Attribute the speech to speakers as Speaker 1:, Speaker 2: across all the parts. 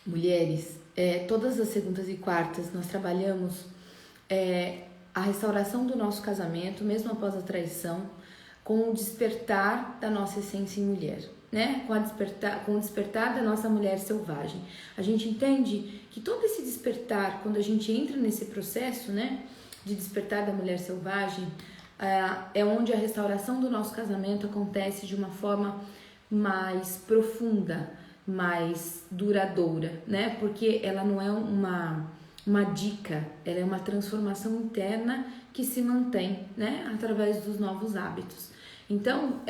Speaker 1: Mulheres, todas as segundas e quartas nós trabalhamos a restauração do nosso casamento, mesmo após a traição, com o despertar da nossa essência em mulher, né? Com o despertar da nossa mulher selvagem. A gente entende que todo esse despertar, quando a gente entra nesse processo, né, de despertar da mulher selvagem, é onde a restauração do nosso casamento acontece de uma forma mais profunda, mais duradoura, né? Porque ela não é uma dica, ela é uma transformação interna que se mantém, né? Através dos novos hábitos. Então,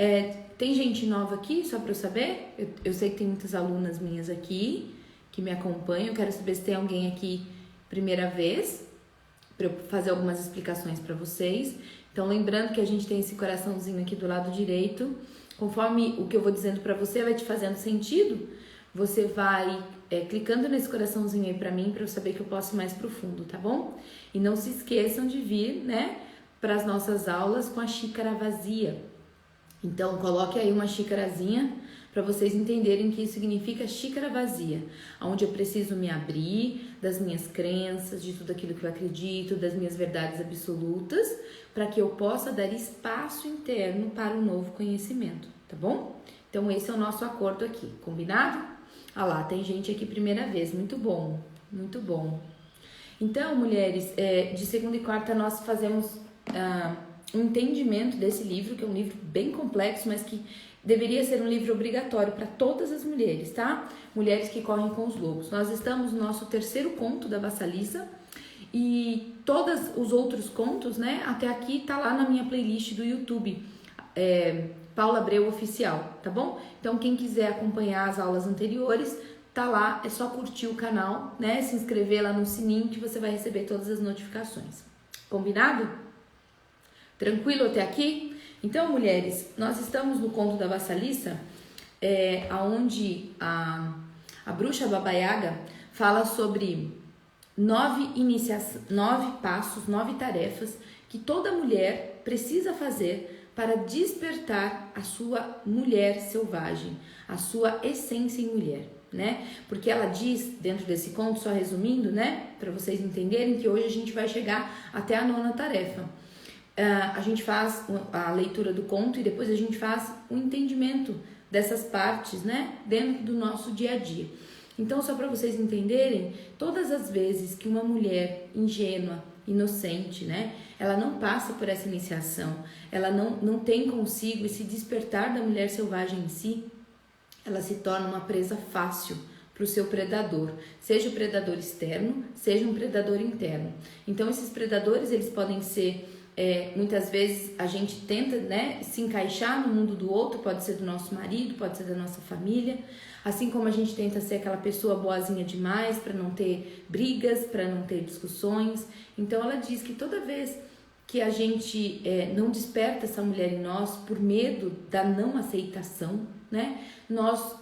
Speaker 1: tem gente nova aqui, só para eu saber? Eu sei que tem muitas alunas minhas aqui que me acompanham. Eu quero saber se tem alguém aqui primeira vez, para eu fazer algumas explicações para vocês. Então, lembrando que a gente tem esse coraçãozinho aqui do lado direito. Conforme o que eu vou dizendo para você vai te fazendo sentido, você vai clicando nesse coraçãozinho aí para mim, para eu saber que eu posso ir mais profundo, tá bom? E não se esqueçam de vir, né, para as nossas aulas com a xícara vazia. Então, coloque aí uma xícarazinha para vocês entenderem que isso significa xícara vazia, onde eu preciso me abrir das minhas crenças, de tudo aquilo que eu acredito, das minhas verdades absolutas, para que eu possa dar espaço interno para o novo conhecimento, tá bom? Então, esse é o nosso acordo aqui, combinado? Ah lá, tem gente aqui primeira vez, muito bom, muito bom. Então, mulheres, de segunda e quarta nós fazemos um entendimento desse livro, que é um livro bem complexo, mas que deveria ser um livro obrigatório para todas as mulheres, tá? Mulheres que correm com os lobos. Nós estamos no nosso terceiro conto da Vassalissa e todos os outros contos, né? Até aqui tá lá na minha playlist do YouTube, Paula Abreu Oficial, tá bom? Então, quem quiser acompanhar as aulas anteriores, tá lá, é só curtir o canal, né? Se inscrever lá no sininho que você vai receber todas as notificações. Combinado? Tranquilo até aqui? Então, mulheres, nós estamos no conto da Vassalissa, onde a bruxa Baba Yaga fala sobre 9 passos, 9 tarefas que toda mulher precisa fazer para despertar a sua mulher selvagem, a sua essência em mulher, né? Porque ela diz, dentro desse conto, só resumindo, né, para vocês entenderem, que hoje a gente vai chegar até a 9ª tarefa. A gente faz a leitura do conto e depois a gente faz o entendimento dessas partes, né, dentro do nosso dia a dia. Então, só para vocês entenderem, todas as vezes que uma mulher ingênua, inocente, né, ela não passa por essa iniciação, ela não tem consigo esse despertar da mulher selvagem em si, ela se torna uma presa fácil para o seu predador, seja o predador externo, seja um predador interno. Então, esses predadores, eles podem ser muitas vezes a gente tenta, né, se encaixar no mundo do outro, pode ser do nosso marido, pode ser da nossa família, assim como a gente tenta ser aquela pessoa boazinha demais para não ter brigas, para não ter discussões. Então ela diz que toda vez que a gente não desperta essa mulher em nós por medo da não aceitação, né, nós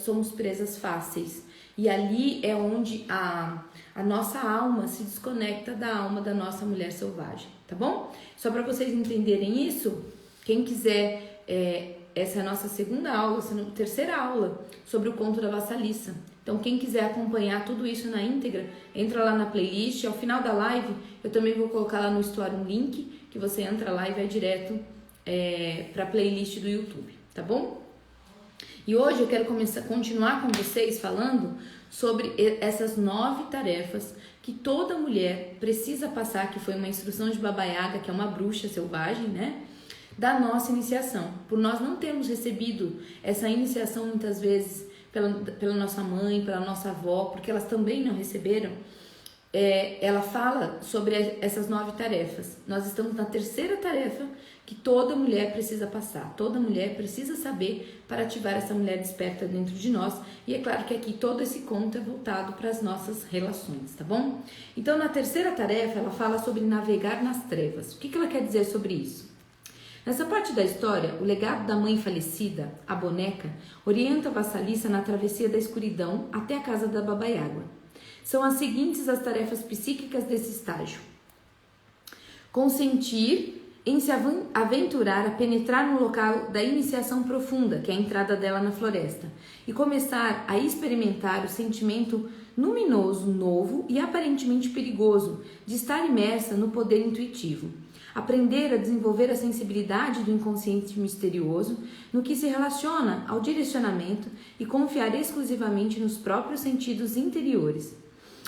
Speaker 1: somos presas fáceis. E ali é onde a nossa alma se desconecta da alma da nossa mulher selvagem, tá bom? Só para vocês entenderem isso, quem quiser, essa é a nossa segunda aula, terceira aula sobre o conto da Vassalissa. Então, quem quiser acompanhar tudo isso na íntegra, entra lá na playlist. Ao final da live, eu também vou colocar lá no story um link, que você entra lá e vai direto para a playlist do YouTube, tá bom? E hoje eu quero continuar com vocês falando sobre essas 9 tarefas que toda mulher precisa passar, que foi uma instrução de Baba Yaga, que é uma bruxa selvagem, né? Da nossa iniciação. Por nós não termos recebido essa iniciação muitas vezes pela nossa mãe, pela nossa avó, porque elas também não receberam, ela fala sobre essas 9 tarefas. Nós estamos na terceira tarefa que toda mulher precisa passar, toda mulher precisa saber para ativar essa mulher desperta dentro de nós. E é claro que aqui todo esse conto é voltado para as nossas relações, tá bom? Então, na terceira tarefa, ela fala sobre navegar nas trevas. O que ela quer dizer sobre isso? Nessa parte da história, o legado da mãe falecida, a boneca, orienta a Vassalissa na travessia da escuridão até a casa da Baba Yaga. São as seguintes as tarefas psíquicas desse estágio: consentir em se aventurar a penetrar no local da iniciação profunda, que é a entrada dela na floresta, e começar a experimentar o sentimento luminoso, novo e aparentemente perigoso de estar imersa no poder intuitivo. Aprender a desenvolver a sensibilidade do inconsciente misterioso no que se relaciona ao direcionamento e confiar exclusivamente nos próprios sentidos interiores.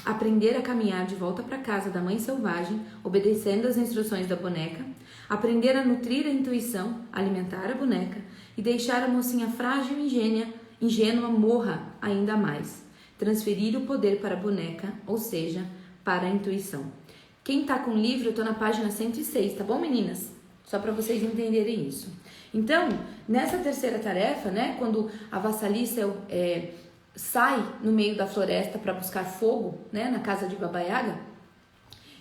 Speaker 1: Aprender a caminhar de volta para casa da mãe selvagem, obedecendo às instruções da boneca. Aprender a nutrir a intuição, alimentar a boneca e deixar a mocinha frágil e ingênua morra ainda mais. Transferir o poder para a boneca, ou seja, para a intuição. Quem tá com o livro, eu tô na página 106, tá bom, meninas? Só para vocês entenderem isso. Então, nessa terceira tarefa, né, quando a vassalissa sai no meio da floresta para buscar fogo, né, na casa de Baba Yaga,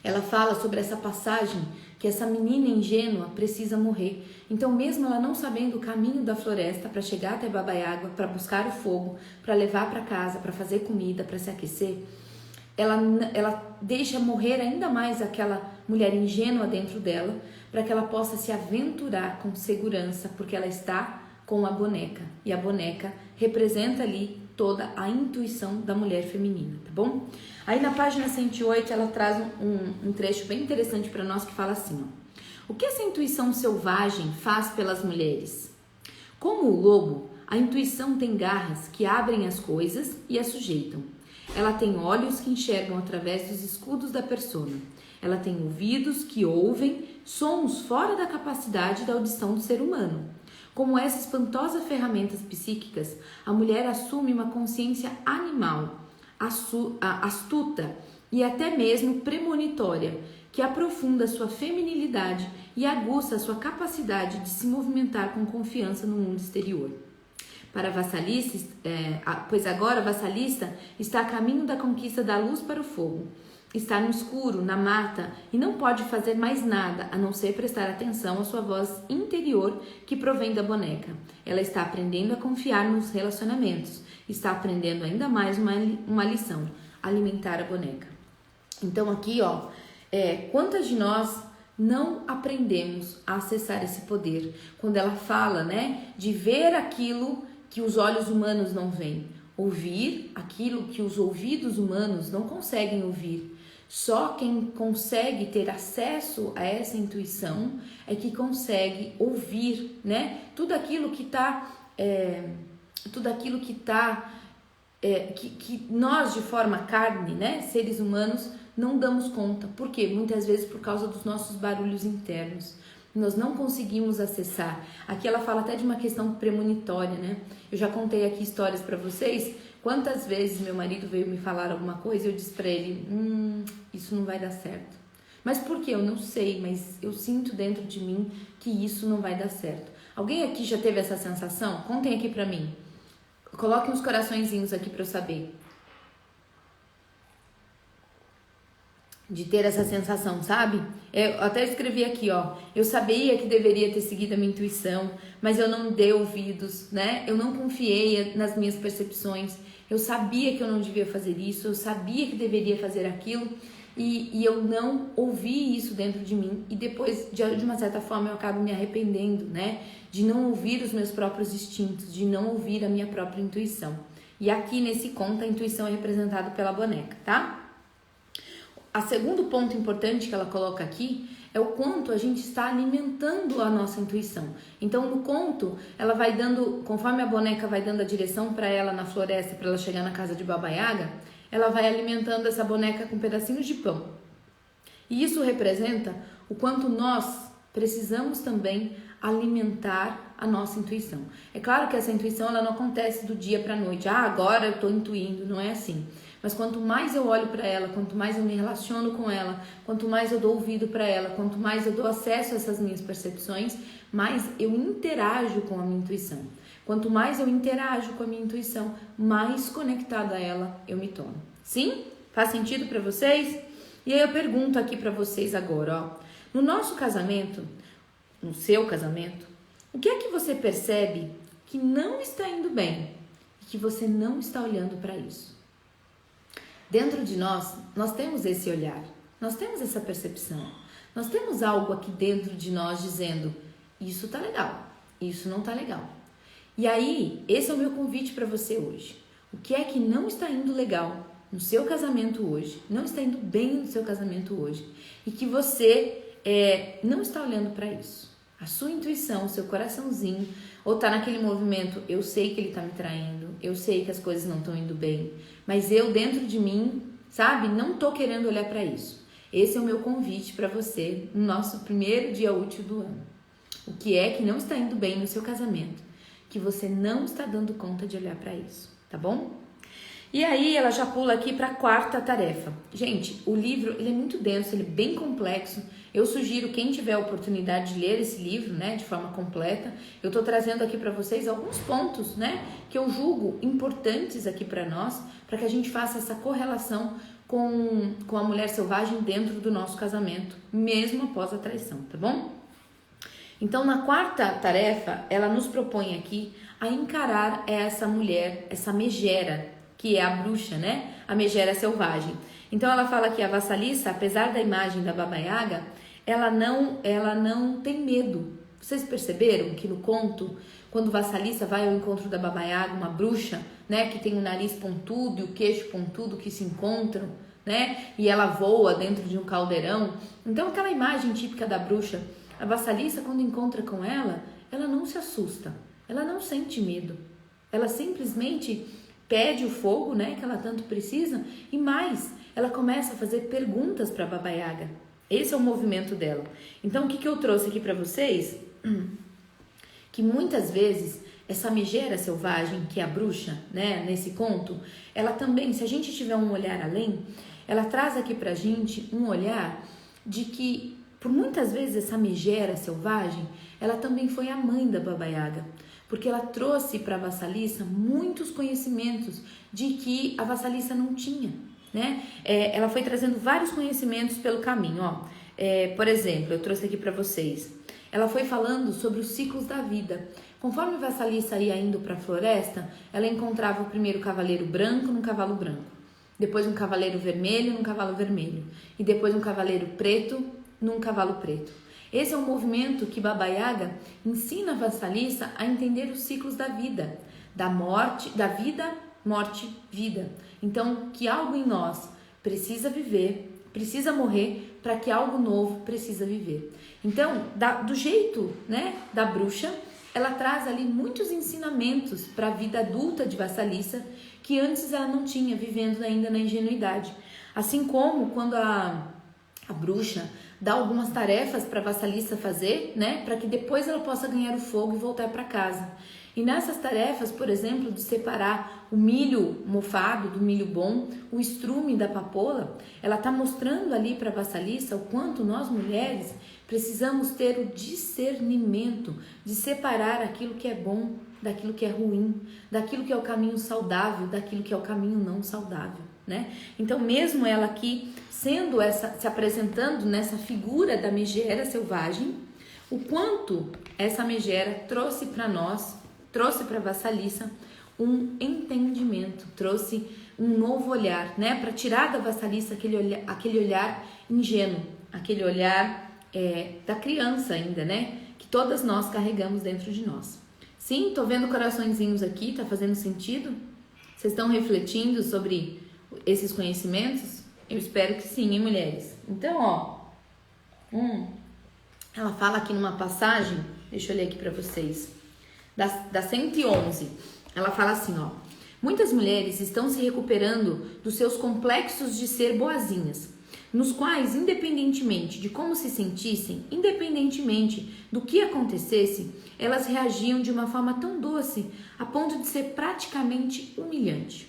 Speaker 1: ela fala sobre essa passagem que essa menina ingênua precisa morrer. Então, mesmo ela não sabendo o caminho da floresta para chegar até Baba Yaga, para buscar o fogo, para levar para casa, para fazer comida, para se aquecer, ela deixa morrer ainda mais aquela mulher ingênua dentro dela, para que ela possa se aventurar com segurança, porque ela está com a boneca. E a boneca representa ali toda a intuição da mulher feminina, tá bom? Aí na página 108 ela traz um trecho bem interessante para nós que fala assim, ó. O que essa intuição selvagem faz pelas mulheres? Como o lobo, a intuição tem garras que abrem as coisas e as sujeitam. Ela tem olhos que enxergam através dos escudos da persona. Ela tem ouvidos que ouvem sons fora da capacidade da audição do ser humano. Como essa espantosa ferramentas psíquicas, a mulher assume uma consciência animal, astuta e até mesmo premonitória, que aprofunda sua feminilidade e aguça sua capacidade de se movimentar com confiança no mundo exterior. Para a vassalista, pois agora a vassalista está a caminho da conquista da luz para o fogo. Está no escuro, na mata, e não pode fazer mais nada a não ser prestar atenção à sua voz interior que provém da boneca. Ela está aprendendo a confiar nos relacionamentos. Está aprendendo ainda mais uma lição: alimentar a boneca. Então aqui, ó, quantas de nós não aprendemos a acessar esse poder? Quando ela fala, né, de ver aquilo que os olhos humanos não veem, ouvir aquilo que os ouvidos humanos não conseguem ouvir. Só quem consegue ter acesso a essa intuição é que consegue ouvir, né? Tudo aquilo que nós de forma carne, né, seres humanos, não damos conta. Por quê? Muitas vezes por causa dos nossos barulhos internos. Nós não conseguimos acessar. Aqui ela fala até de uma questão premonitória, né? Eu já contei aqui histórias para vocês. Quantas vezes meu marido veio me falar alguma coisa e eu disse para ele, isso não vai dar certo. Mas por quê? Eu não sei, mas eu sinto dentro de mim que isso não vai dar certo. Alguém aqui já teve essa sensação? Contem aqui para mim. Coloquem uns coraçõezinhos aqui para eu saber. De ter essa sensação, sabe? Eu até escrevi aqui, ó. Eu sabia que deveria ter seguido a minha intuição, mas eu não dei ouvidos, né? Eu não confiei nas minhas percepções. Eu sabia que eu não devia fazer isso, eu sabia que deveria fazer aquilo e eu não ouvi isso dentro de mim. E depois, de uma certa forma, eu acabo me arrependendo, né? De não ouvir os meus próprios instintos, de não ouvir a minha própria intuição. E aqui nesse conto, a intuição é representada pela boneca, tá? O segundo ponto importante que ela coloca aqui é o quanto a gente está alimentando a nossa intuição. Então, no conto, ela vai dando, conforme a boneca vai dando a direção para ela na floresta, para ela chegar na casa de Baba Yaga, ela vai alimentando essa boneca com pedacinhos de pão. E isso representa o quanto nós precisamos também alimentar a nossa intuição. É claro que essa intuição ela não acontece do dia para a noite. Agora eu estou intuindo, não é assim. Mas quanto mais eu olho para ela, quanto mais eu me relaciono com ela, quanto mais eu dou ouvido para ela, quanto mais eu dou acesso a essas minhas percepções, mais eu interajo com a minha intuição. Quanto mais eu interajo com a minha intuição, mais conectada a ela eu me torno. Sim? Faz sentido para vocês? E aí eu pergunto aqui para vocês agora, ó. No nosso casamento, no seu casamento, o que é que você percebe que não está indo bem e que você não está olhando para isso? Dentro de nós temos esse olhar, nós temos essa percepção. Nós temos algo aqui dentro de nós dizendo, isso tá legal, isso não tá legal. E aí, esse é o meu convite para você hoje. O que é que não está indo legal no seu casamento hoje, não está indo bem no seu casamento hoje, e que você não está olhando para isso? A sua intuição, o seu coraçãozinho, ou tá naquele movimento, eu sei que ele tá me traindo, eu sei que as coisas não estão indo bem, mas eu dentro de mim, sabe, não tô querendo olhar para isso. Esse é o meu convite para você no nosso primeiro dia útil do ano. O que é que não está indo bem no seu casamento, que você não está dando conta de olhar para isso, tá bom? E aí ela já pula aqui para a quarta tarefa. Gente, o livro ele é muito denso, ele é bem complexo. Eu sugiro quem tiver a oportunidade de ler esse livro, né, de forma completa. Eu tô trazendo aqui para vocês alguns pontos, né, que eu julgo importantes aqui para nós, para que a gente faça essa correlação com a mulher selvagem dentro do nosso casamento, mesmo após a traição, tá bom? Então, na quarta tarefa, ela nos propõe aqui a encarar essa mulher, essa megera, que é a bruxa, né? A megera selvagem. Então, ela fala que a vassaliça, apesar da imagem da Baba Yaga, ela não tem medo. Vocês perceberam que no conto, quando Vassalissa vai ao encontro da Baba Yaga, uma bruxa, né, que tem o nariz pontudo e o queixo pontudo que se encontram, né, e ela voa dentro de um caldeirão. Então, aquela imagem típica da bruxa, a Vassalissa, quando encontra com ela não se assusta, ela não sente medo, ela simplesmente pede o fogo, né, que ela tanto precisa, e mais, ela começa a fazer perguntas para a Baba Yaga. Esse é o movimento dela. Então, o que eu trouxe aqui para vocês? Que muitas vezes essa megera selvagem, que é a bruxa, né, nesse conto, ela também, se a gente tiver um olhar além, ela traz aqui pra gente um olhar de que, por muitas vezes, essa megera selvagem, ela também foi a mãe da Baba Yaga, porque ela trouxe para a Vassalissa muitos conhecimentos de que a Vassalissa não tinha, né? Ela foi trazendo vários conhecimentos pelo caminho, ó. Por exemplo, eu trouxe aqui para vocês. Ela foi falando sobre os ciclos da vida. Conforme Vassalissa ia indo para a floresta, ela encontrava o primeiro cavaleiro branco num cavalo branco, depois um cavaleiro vermelho num cavalo vermelho, e depois um cavaleiro preto num cavalo preto. Esse é um movimento que Baba Yaga ensina a Vassalissa a entender os ciclos da vida, da morte, da vida, morte, vida. Então, que algo em nós precisa viver, precisa morrer, para que algo novo precisa viver. Então, do jeito, né, da bruxa, ela traz ali muitos ensinamentos para a vida adulta de Vassalissa, que antes ela não tinha, vivendo ainda na ingenuidade. Assim como quando a bruxa dá algumas tarefas para a Vassalissa fazer, né, para que depois ela possa ganhar o fogo e voltar para casa. E nessas tarefas, por exemplo, de separar o milho mofado do milho bom, o estrume da papoula, ela está mostrando ali para a Vassalissa o quanto nós mulheres precisamos ter o discernimento de separar aquilo que é bom daquilo que é ruim, daquilo que é o caminho saudável, daquilo que é o caminho não saudável, né? Então, mesmo ela aqui sendo se apresentando nessa figura da megera selvagem, o quanto essa megera trouxe para nós, trouxe para Vassalissa um entendimento, trouxe um novo olhar, né? Para tirar da Vassalissa aquele olhar ingênuo, aquele olhar da criança ainda, né? Que todas nós carregamos dentro de nós. Sim, tô vendo coraçõezinhos aqui, tá fazendo sentido? Vocês estão refletindo sobre esses conhecimentos? Eu espero que sim, hein, mulheres? Então, ó, ela fala aqui numa passagem, deixa eu ler aqui para vocês, da 111, ela fala assim, ó: muitas mulheres estão se recuperando dos seus complexos de ser boazinhas, nos quais, independentemente de como se sentissem, independentemente do que acontecesse, elas reagiam de uma forma tão doce a ponto de ser praticamente humilhante.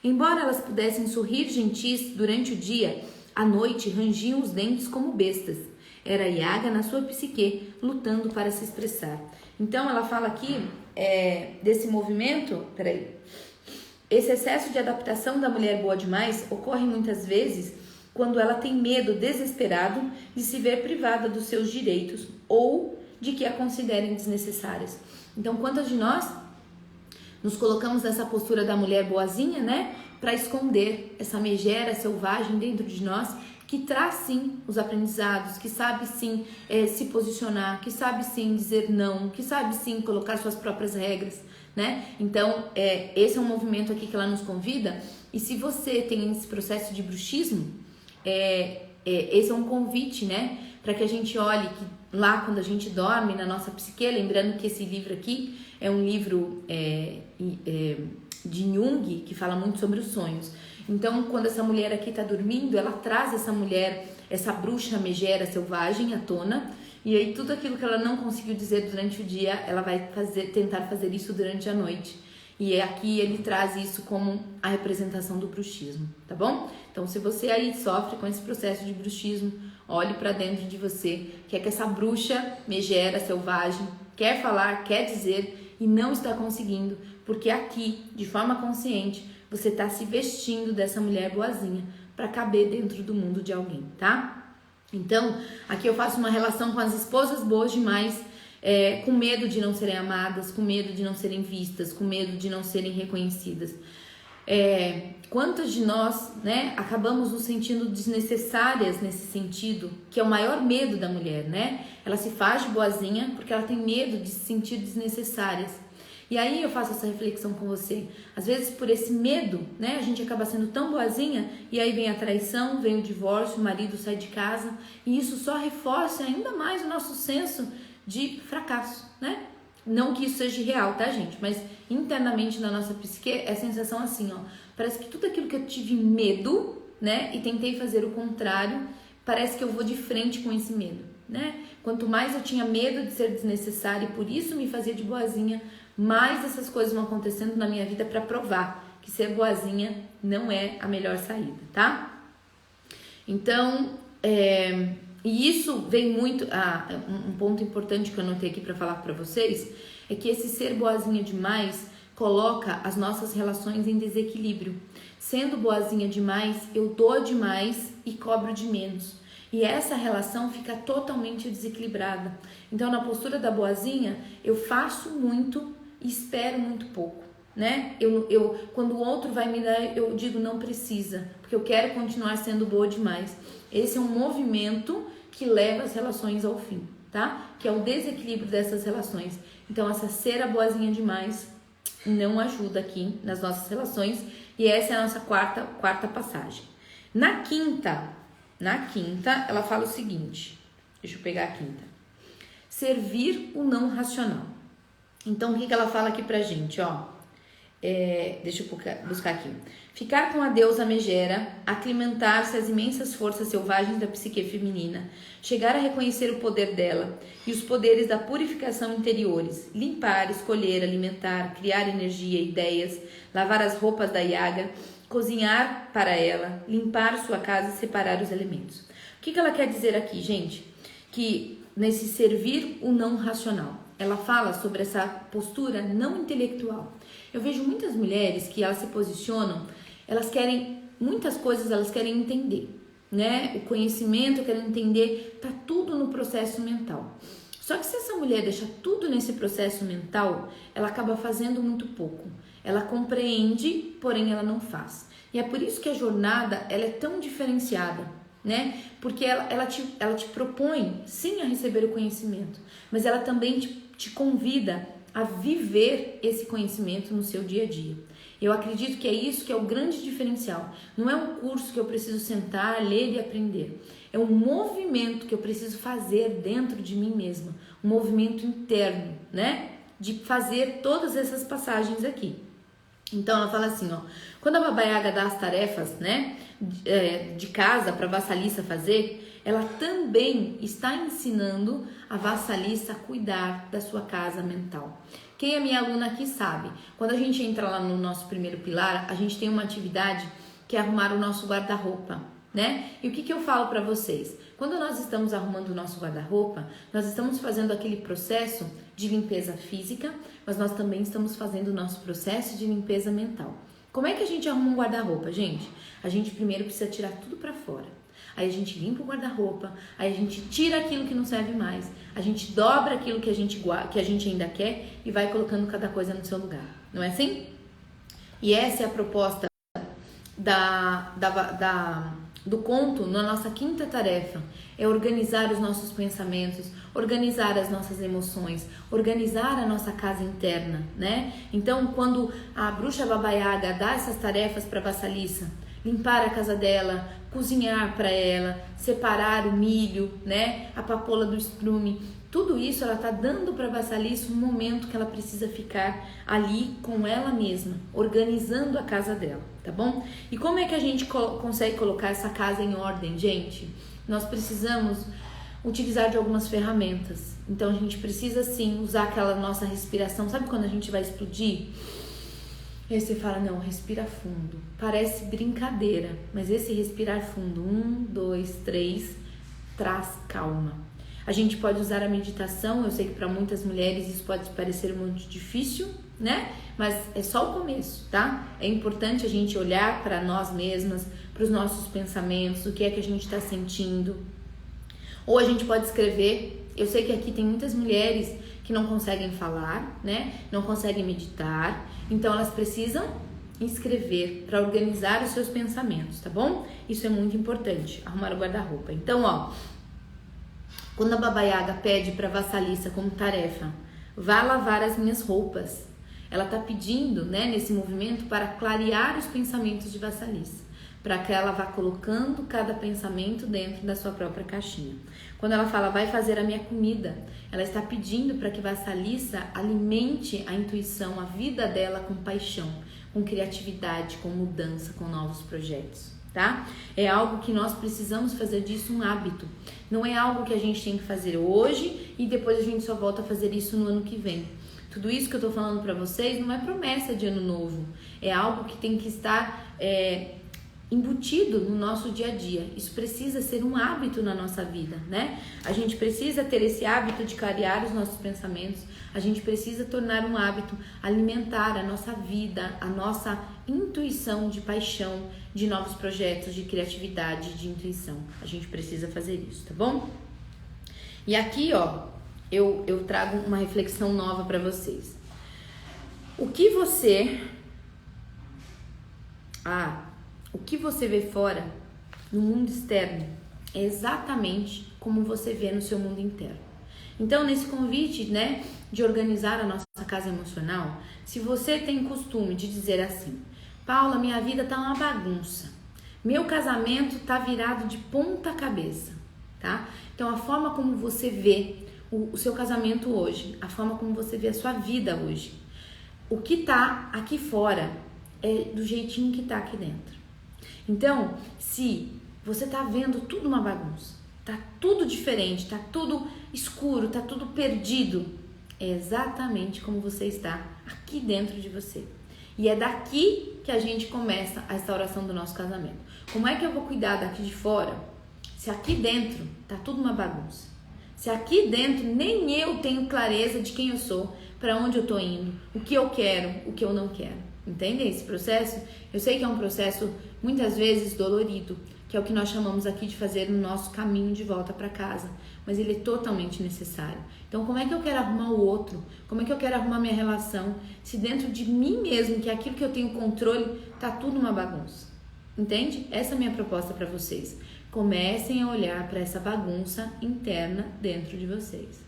Speaker 1: Embora elas pudessem sorrir gentis durante o dia, à noite rangiam os dentes como bestas. Era Yaga na sua psique, lutando para se expressar. Então ela fala aqui desse movimento, esse excesso de adaptação da mulher boa demais ocorre muitas vezes quando ela tem medo desesperado de se ver privada dos seus direitos ou de que a considerem desnecessárias. Então, quantas de nós nos colocamos nessa postura da mulher boazinha, né? Para esconder essa megera selvagem dentro de nós que traz sim os aprendizados, que sabe sim se posicionar, que sabe sim dizer não, que sabe sim colocar suas próprias regras, né? Então, esse é um movimento aqui que ela nos convida. E se você tem esse processo de bruxismo, esse é um convite, né? Para que a gente olhe que lá quando a gente dorme, na nossa psique, lembrando que esse livro aqui é um livro de Jung, que fala muito sobre os sonhos. Então, quando essa mulher aqui está dormindo, ela traz essa mulher, essa bruxa megera selvagem à tona, e aí tudo aquilo que ela não conseguiu dizer durante o dia, ela vai tentar fazer isso durante a noite. E aqui ele traz isso como a representação do bruxismo, tá bom? Então, se você aí sofre com esse processo de bruxismo, olhe para dentro de você, que é que essa bruxa megera selvagem quer falar, quer dizer e não está conseguindo, porque aqui, de forma consciente, você está se vestindo dessa mulher boazinha para caber dentro do mundo de alguém, tá? Então, aqui eu faço uma relação com as esposas boas demais, com medo de não serem amadas, com medo de não serem vistas, com medo de não serem reconhecidas. Quantas de nós, né, acabamos nos sentindo desnecessárias nesse sentido, que é o maior medo da mulher, né? Ela se faz de boazinha porque ela tem medo de se sentir desnecessárias. E aí eu faço essa reflexão com você. Às vezes por esse medo, né, a gente acaba sendo tão boazinha e aí vem a traição, vem o divórcio, o marido sai de casa e isso só reforça ainda mais o nosso senso de fracasso, né? Não que isso seja real, tá, gente? Mas internamente na nossa psique é a sensação assim, ó. Parece que tudo aquilo que eu tive medo, né, e tentei fazer o contrário, parece que eu vou de frente com esse medo, né? Quanto mais eu tinha medo de ser desnecessária e por isso me fazia de boazinha, mais essas coisas vão acontecendo na minha vida para provar que ser boazinha não é a melhor saída, tá? Então, e isso vem muito... um ponto importante que eu anotei aqui para falar para vocês é que esse ser boazinha demais coloca as nossas relações em desequilíbrio. Sendo boazinha demais, eu dou demais e cobro de menos. E essa relação fica totalmente desequilibrada. Então, na postura da boazinha, eu faço muito e espero muito pouco, né? Quando o outro vai me dar, eu digo não precisa, porque eu quero continuar sendo boa demais. Esse é um movimento que leva as relações ao fim, tá? Que é o desequilíbrio dessas relações. Então, essa ser a boazinha demais não ajuda aqui nas nossas relações. E essa é a nossa quarta passagem. Na quinta, ela fala o seguinte. Deixa eu pegar a quinta. Servir o não racional. Então, o que ela fala aqui pra gente, ó? Deixa eu buscar aqui. Ficar com a deusa megera, aclimatar-se às imensas forças selvagens da psique feminina, chegar a reconhecer o poder dela e os poderes da purificação interiores, limpar, escolher, alimentar, criar energia, ideias, lavar as roupas da Yaga, cozinhar para ela, limpar sua casa e separar os elementos. O que ela quer dizer aqui, gente? Que nesse servir o não racional, ela fala sobre essa postura não intelectual. Eu vejo muitas mulheres que elas se posicionam, elas querem muitas coisas, elas querem entender, né? O conhecimento, querem entender, tá tudo no processo mental. Só que se essa mulher deixa tudo nesse processo mental, ela acaba fazendo muito pouco. Ela compreende, porém ela não faz. E é por isso que a jornada, ela é tão diferenciada, né? Porque ela te propõe, sim, a receber o conhecimento, mas ela também te convida a viver esse conhecimento no seu dia a dia. Eu acredito que é isso que é o grande diferencial. Não é um curso que eu preciso sentar, ler e aprender. É um movimento que eu preciso fazer dentro de mim mesma. Um movimento interno, né? De fazer todas essas passagens aqui. Então ela fala assim, ó. Quando a Baba Yaga dá as tarefas, né? De casa para a vassalissa fazer, ela também está ensinando a vassalissa a cuidar da sua casa mental. Quem é minha aluna aqui sabe, quando a gente entra lá no nosso primeiro pilar, a gente tem uma atividade que é arrumar o nosso guarda-roupa, né? E o que eu falo para vocês? Quando nós estamos arrumando o nosso guarda-roupa, nós estamos fazendo aquele processo de limpeza física, mas nós também estamos fazendo o nosso processo de limpeza mental. Como é que a gente arruma um guarda-roupa, gente? A gente primeiro precisa tirar tudo para fora. Aí a gente limpa o guarda-roupa, aí a gente tira aquilo que não serve mais, a gente dobra aquilo que a gente ainda quer e vai colocando cada coisa no seu lugar. Não é assim? E essa é a proposta do conto, na nossa quinta tarefa, é organizar os nossos pensamentos, organizar as nossas emoções, organizar a nossa casa interna, né? Então, quando a bruxa Baba Yaga dá essas tarefas para Vassalissa, limpar a casa dela, cozinhar para ela, separar o milho, né? A papoula do estrume, tudo isso ela tá dando para Vassalissa um momento que ela precisa ficar ali com ela mesma, organizando a casa dela, tá bom? E como é que a gente consegue colocar essa casa em ordem, gente? Nós precisamos utilizar de algumas ferramentas. Então a gente precisa sim usar aquela nossa respiração. Sabe quando a gente vai explodir? E aí você fala, não, respira fundo. Parece brincadeira, mas esse respirar fundo, 1, 2, 3, traz calma. A gente pode usar a meditação, eu sei que para muitas mulheres isso pode parecer muito difícil, né? Mas é só o começo, tá? É importante a gente olhar para nós mesmas, para os nossos pensamentos, o que é que a gente está sentindo. Ou a gente pode escrever. Eu sei que aqui tem muitas mulheres que não conseguem falar, né? Não conseguem meditar, então elas precisam escrever para organizar os seus pensamentos, tá bom? Isso é muito importante, arrumar o guarda-roupa. Então, ó, quando a Baba Yaga pede para Vassalissa como tarefa, vá lavar as minhas roupas, ela tá pedindo, né, nesse movimento para clarear os pensamentos de Vassalissa, para que ela vá colocando cada pensamento dentro da sua própria caixinha. Quando ela fala, vai fazer a minha comida, ela está pedindo para que Vassalissa alimente a intuição, a vida dela com paixão, com criatividade, com mudança, com novos projetos, tá? É algo que nós precisamos fazer disso um hábito. Não é algo que a gente tem que fazer hoje e depois a gente só volta a fazer isso no ano que vem. Tudo isso que eu tô falando para vocês não é promessa de ano novo. É algo que tem que estar embutido no nosso dia a dia. Isso precisa ser um hábito na nossa vida, né? A gente precisa ter esse hábito de clarear os nossos pensamentos, a gente precisa tornar um hábito, alimentar a nossa vida, a nossa intuição de paixão, de novos projetos, de criatividade, de intuição. A gente precisa fazer isso, tá bom? E aqui, ó, eu trago uma reflexão nova para vocês. O que você vê fora, no mundo externo, é exatamente como você vê no seu mundo interno. Então, nesse convite, né, de organizar a nossa casa emocional, se você tem costume de dizer assim, Paula, minha vida tá uma bagunça, meu casamento tá virado de ponta cabeça, tá? Então, a forma como você vê o seu casamento hoje, a forma como você vê a sua vida hoje, o que tá aqui fora é do jeitinho que tá aqui dentro. Então, se você tá vendo tudo uma bagunça, tá tudo diferente, tá tudo escuro, tá tudo perdido, é exatamente como você está aqui dentro de você. E é daqui que a gente começa a restauração do nosso casamento. Como é que eu vou cuidar daqui de fora, se aqui dentro tá tudo uma bagunça? Se aqui dentro nem eu tenho clareza de quem eu sou, para onde eu tô indo, o que eu quero, o que eu não quero. Entendem esse processo? Eu sei que é um processo muitas vezes dolorido, que é o que nós chamamos aqui de fazer no nosso caminho de volta para casa, mas ele é totalmente necessário. Então, como é que eu quero arrumar o outro? Como é que eu quero arrumar minha relação? Se dentro de mim mesmo, que é aquilo que eu tenho controle, tá tudo uma bagunça. Entende? Essa é a minha proposta para vocês. Comecem a olhar para essa bagunça interna dentro de vocês.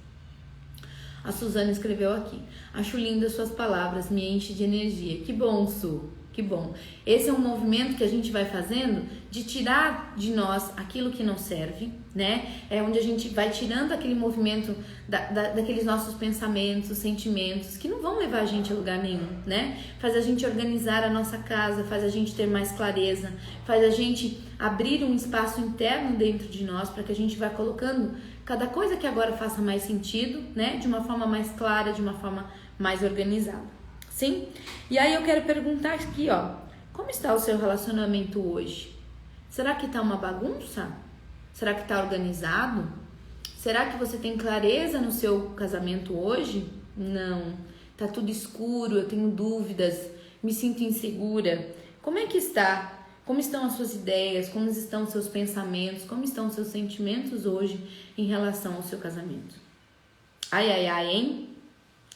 Speaker 1: A Suzana escreveu aqui, acho lindas suas palavras, me enche de energia. Que bom, Su, que bom. Esse é um movimento que a gente vai fazendo de tirar de nós aquilo que não serve, né? É onde a gente vai tirando aquele movimento daqueles nossos pensamentos, sentimentos, que não vão levar a gente a lugar nenhum, né? Faz a gente organizar a nossa casa, faz a gente ter mais clareza, faz a gente abrir um espaço interno dentro de nós para que a gente vá colocando cada coisa que agora faça mais sentido, né? De uma forma mais clara, de uma forma mais organizada. Sim? E aí eu quero perguntar aqui, ó. Como está o seu relacionamento hoje? Será que tá uma bagunça? Será que tá organizado? Será que você tem clareza no seu casamento hoje? Não. Tá tudo escuro, eu tenho dúvidas, me sinto insegura. Como é que está? Como estão as suas ideias? Como estão os seus pensamentos? Como estão os seus sentimentos hoje em relação ao seu casamento? Ai, ai, ai, hein?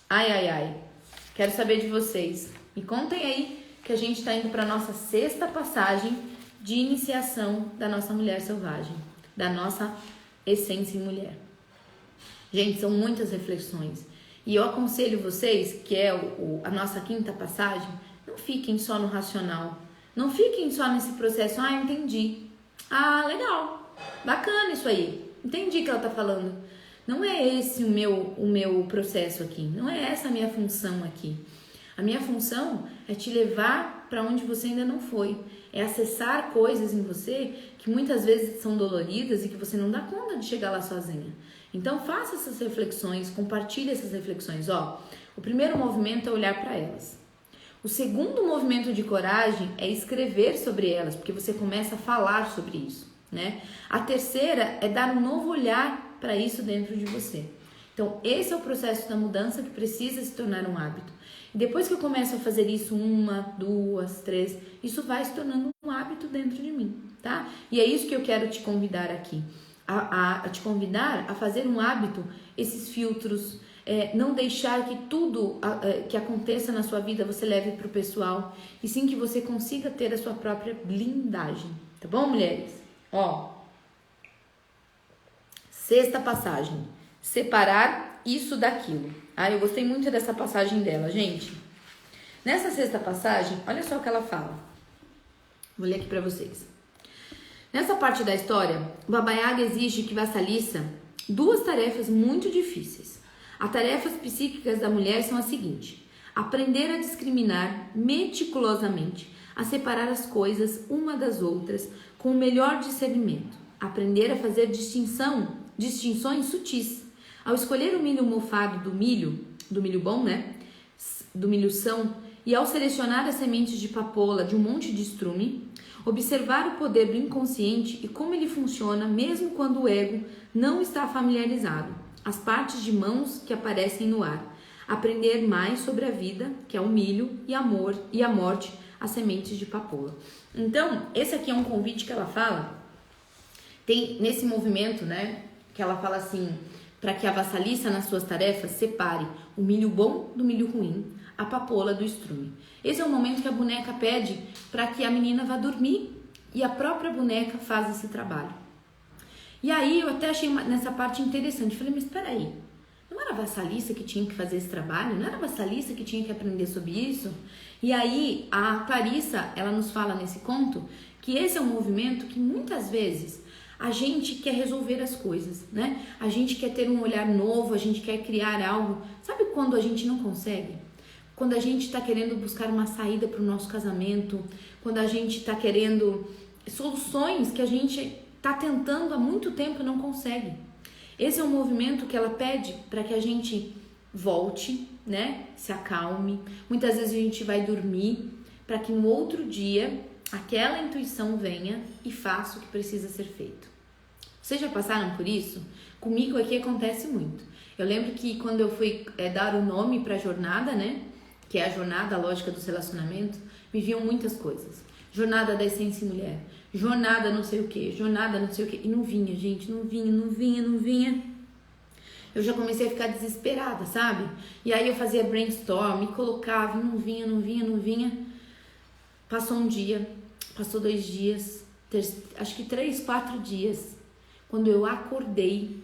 Speaker 1: Ai, ai, ai. Quero saber de vocês. Me contem aí que a gente está indo para nossa 6ª passagem de iniciação da nossa mulher selvagem, da nossa essência em mulher. Gente, são muitas reflexões. E eu aconselho vocês, que é a nossa quinta passagem, não fiquem só no racional. Não fiquem só nesse processo, entendi. Legal, bacana isso aí. Entendi o que ela tá falando. Não é esse o meu processo aqui. Não é essa a minha função aqui. A minha função é te levar para onde você ainda não foi. É acessar coisas em você que muitas vezes são doloridas e que você não dá conta de chegar lá sozinha. Então faça essas reflexões, compartilhe essas reflexões. O primeiro movimento é olhar para elas. O segundo movimento de coragem é escrever sobre elas, porque você começa a falar sobre isso, né? A terceira é dar um novo olhar para isso dentro de você. Então, esse é o processo da mudança que precisa se tornar um hábito. E depois que eu começo a fazer isso 1, 2, 3, isso vai se tornando um hábito dentro de mim, tá? E é isso que eu quero te convidar aqui. A te convidar a fazer um hábito, esses filtros, não deixar que tudo que aconteça na sua vida você leve para o pessoal, e sim que você consiga ter a sua própria blindagem, tá bom, mulheres? Sexta passagem, separar isso daquilo. Eu gostei muito dessa passagem dela, gente. Nessa sexta passagem, olha só o que ela fala. Vou ler aqui para vocês. Nessa parte da história, o Baba Yaga exige que Vassalissa 2 tarefas muito difíceis. As tarefas psíquicas da mulher são as seguintes: aprender a discriminar meticulosamente, a separar as coisas uma das outras com o melhor discernimento, aprender a fazer distinções sutis. Ao escolher o milho mofado do milho bom, né? Do milho são, e ao selecionar as sementes de papoula de um monte de estrume, observar o poder do inconsciente e como ele funciona mesmo quando o ego não está familiarizado, as partes de mãos que aparecem no ar, aprender mais sobre a vida, que é o milho, e a morte, as sementes de papoula. Então, esse aqui é um convite que ela fala, tem nesse movimento, né, que ela fala assim, para que a vassalissa nas suas tarefas separe o milho bom do milho ruim, a papoula do estrume. Esse é o momento que a boneca pede para que a menina vá dormir e a própria boneca faz esse trabalho. E aí eu até achei nessa parte interessante, falei, mas espera aí, não era a vassalissa que tinha que fazer esse trabalho? Não era a vassalissa que tinha que aprender sobre isso? E aí a Clarissa, ela nos fala nesse conto que esse é um movimento que muitas vezes a gente quer resolver as coisas, né? A gente quer ter um olhar novo, a gente quer criar algo. Sabe quando a gente não consegue? Quando a gente está querendo buscar uma saída para o nosso casamento, quando a gente está querendo soluções que a gente está tentando há muito tempo e não consegue. Esse é um movimento que ela pede para que a gente volte, né? Se acalme. Muitas vezes a gente vai dormir para que no outro dia aquela intuição venha e faça o que precisa ser feito. Vocês já passaram por isso? Comigo aqui acontece muito. Eu lembro que quando eu fui dar o nome para a jornada, né? Que é a jornada, a lógica dos relacionamentos, me viam muitas coisas. Jornada da essência mulher, jornada não sei o que, jornada não sei o que. E não vinha, gente, não vinha. Eu já comecei a ficar desesperada, sabe? E aí eu fazia brainstorm, me colocava, não vinha. Passou um dia, passou 2 dias, acho que 3, 4 dias. Quando eu acordei,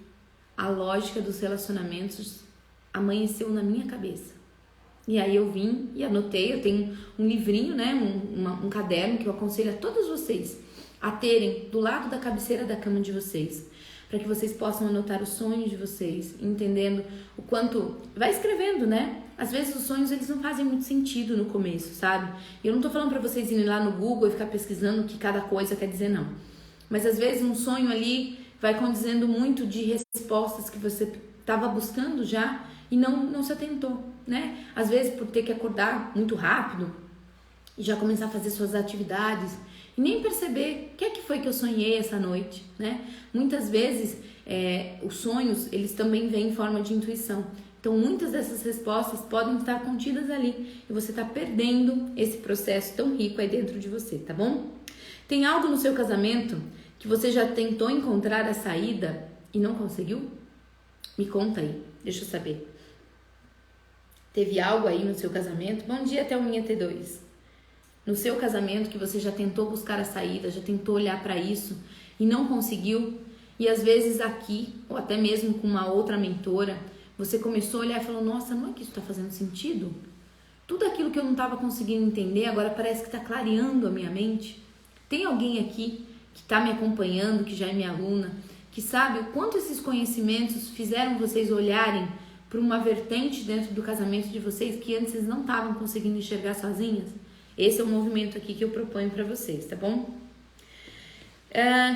Speaker 1: a lógica dos relacionamentos amanheceu na minha cabeça. E aí eu vim e anotei, eu tenho um livrinho, né, um caderno que eu aconselho a todos vocês a terem do lado da cabeceira da cama de vocês, para que vocês possam anotar os sonhos de vocês, entendendo o quanto... Vai escrevendo, né? Às vezes os sonhos, eles não fazem muito sentido no começo, sabe? E eu não tô falando para vocês irem lá no Google e ficar pesquisando o que cada coisa quer dizer, não. Mas às vezes um sonho ali vai condizendo muito de respostas que você estava buscando já e não se atentou, né? Às vezes por ter que acordar muito rápido e já começar a fazer suas atividades e nem perceber o que é que foi que eu sonhei essa noite, né? Muitas vezes os sonhos, eles também vêm em forma de intuição. Então muitas dessas respostas podem estar contidas ali e você está perdendo esse processo tão rico aí dentro de você, tá bom? Tem algo no seu casamento que você já tentou encontrar a saída e não conseguiu? Me conta aí, deixa eu saber. Teve algo aí no seu casamento? Bom dia, Thelminha T2. no seu casamento que você já tentou buscar a saída, já tentou olhar para isso e não conseguiu? E às vezes aqui, ou até mesmo com uma outra mentora, você começou a olhar e falou, nossa, não é que isso está fazendo sentido? Tudo aquilo que eu não estava conseguindo entender, agora parece que está clareando a minha mente. Tem alguém aqui que está me acompanhando, que já é minha aluna, que sabe o quanto esses conhecimentos fizeram vocês olharem para uma vertente dentro do casamento de vocês que antes vocês não estavam conseguindo enxergar sozinhas? Esse é o movimento aqui que eu proponho para vocês, tá bom?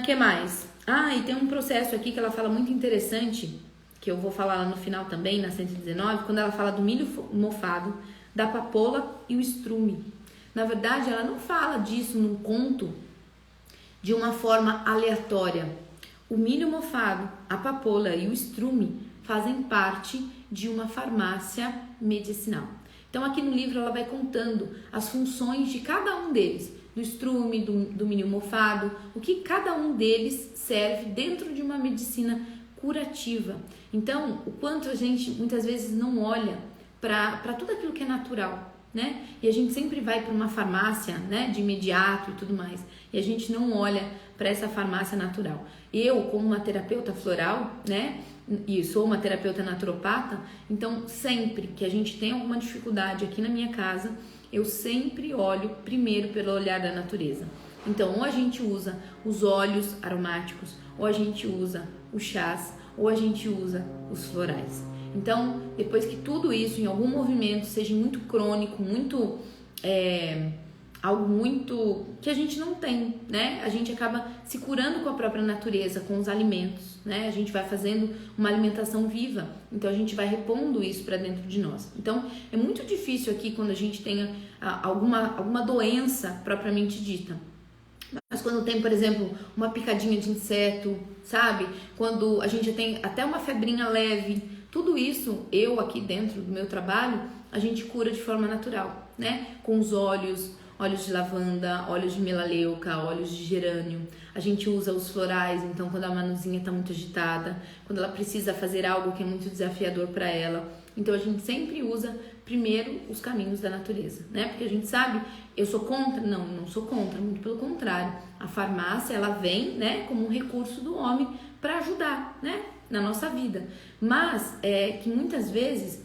Speaker 1: Que mais? E tem um processo aqui que ela fala muito interessante, que eu vou falar lá no final também, na 119, quando ela fala do milho mofado, da papoula e o estrume. Na verdade, ela não fala disso num conto de uma forma aleatória. O milho mofado, a papoula e o estrume fazem parte de uma farmácia medicinal. Então, aqui no livro, ela vai contando as funções de cada um deles, do estrume, do milho mofado, o que cada um deles serve dentro de uma medicina curativa. Então, o quanto a gente muitas vezes não olha para tudo aquilo que é natural, né? E a gente sempre vai para uma farmácia, né, de imediato e tudo mais, e a gente não olha para essa farmácia natural. Eu, como uma terapeuta floral, né, e sou uma terapeuta naturopata, então sempre que a gente tem alguma dificuldade aqui na minha casa, eu sempre olho primeiro pelo olhar da natureza. Então, ou a gente usa os óleos aromáticos, ou a gente usa os chás, ou a gente usa os florais. Então, depois que tudo isso em algum movimento seja muito crônico, muito algo muito que a gente não tem, né? A gente acaba se curando com a própria natureza, com os alimentos, né? A gente vai fazendo uma alimentação viva, então a gente vai repondo isso para dentro de nós. Então, é muito difícil aqui quando a gente tem alguma doença propriamente dita. Mas quando tem, por exemplo, uma picadinha de inseto, sabe? Quando a gente tem até uma febrinha leve, tudo isso, eu aqui dentro do meu trabalho, a gente cura de forma natural, né? Com os óleos de lavanda, óleos de melaleuca, óleos de gerânio. A gente usa os florais, então quando a Manuzinha está muito agitada, quando ela precisa fazer algo que é muito desafiador para ela. Então a gente sempre usa primeiro os caminhos da natureza, né? Porque a gente sabe, eu sou contra? Não sou contra, muito pelo contrário. A farmácia, ela vem, né, como um recurso do homem para ajudar, né, na nossa vida. Mas que muitas vezes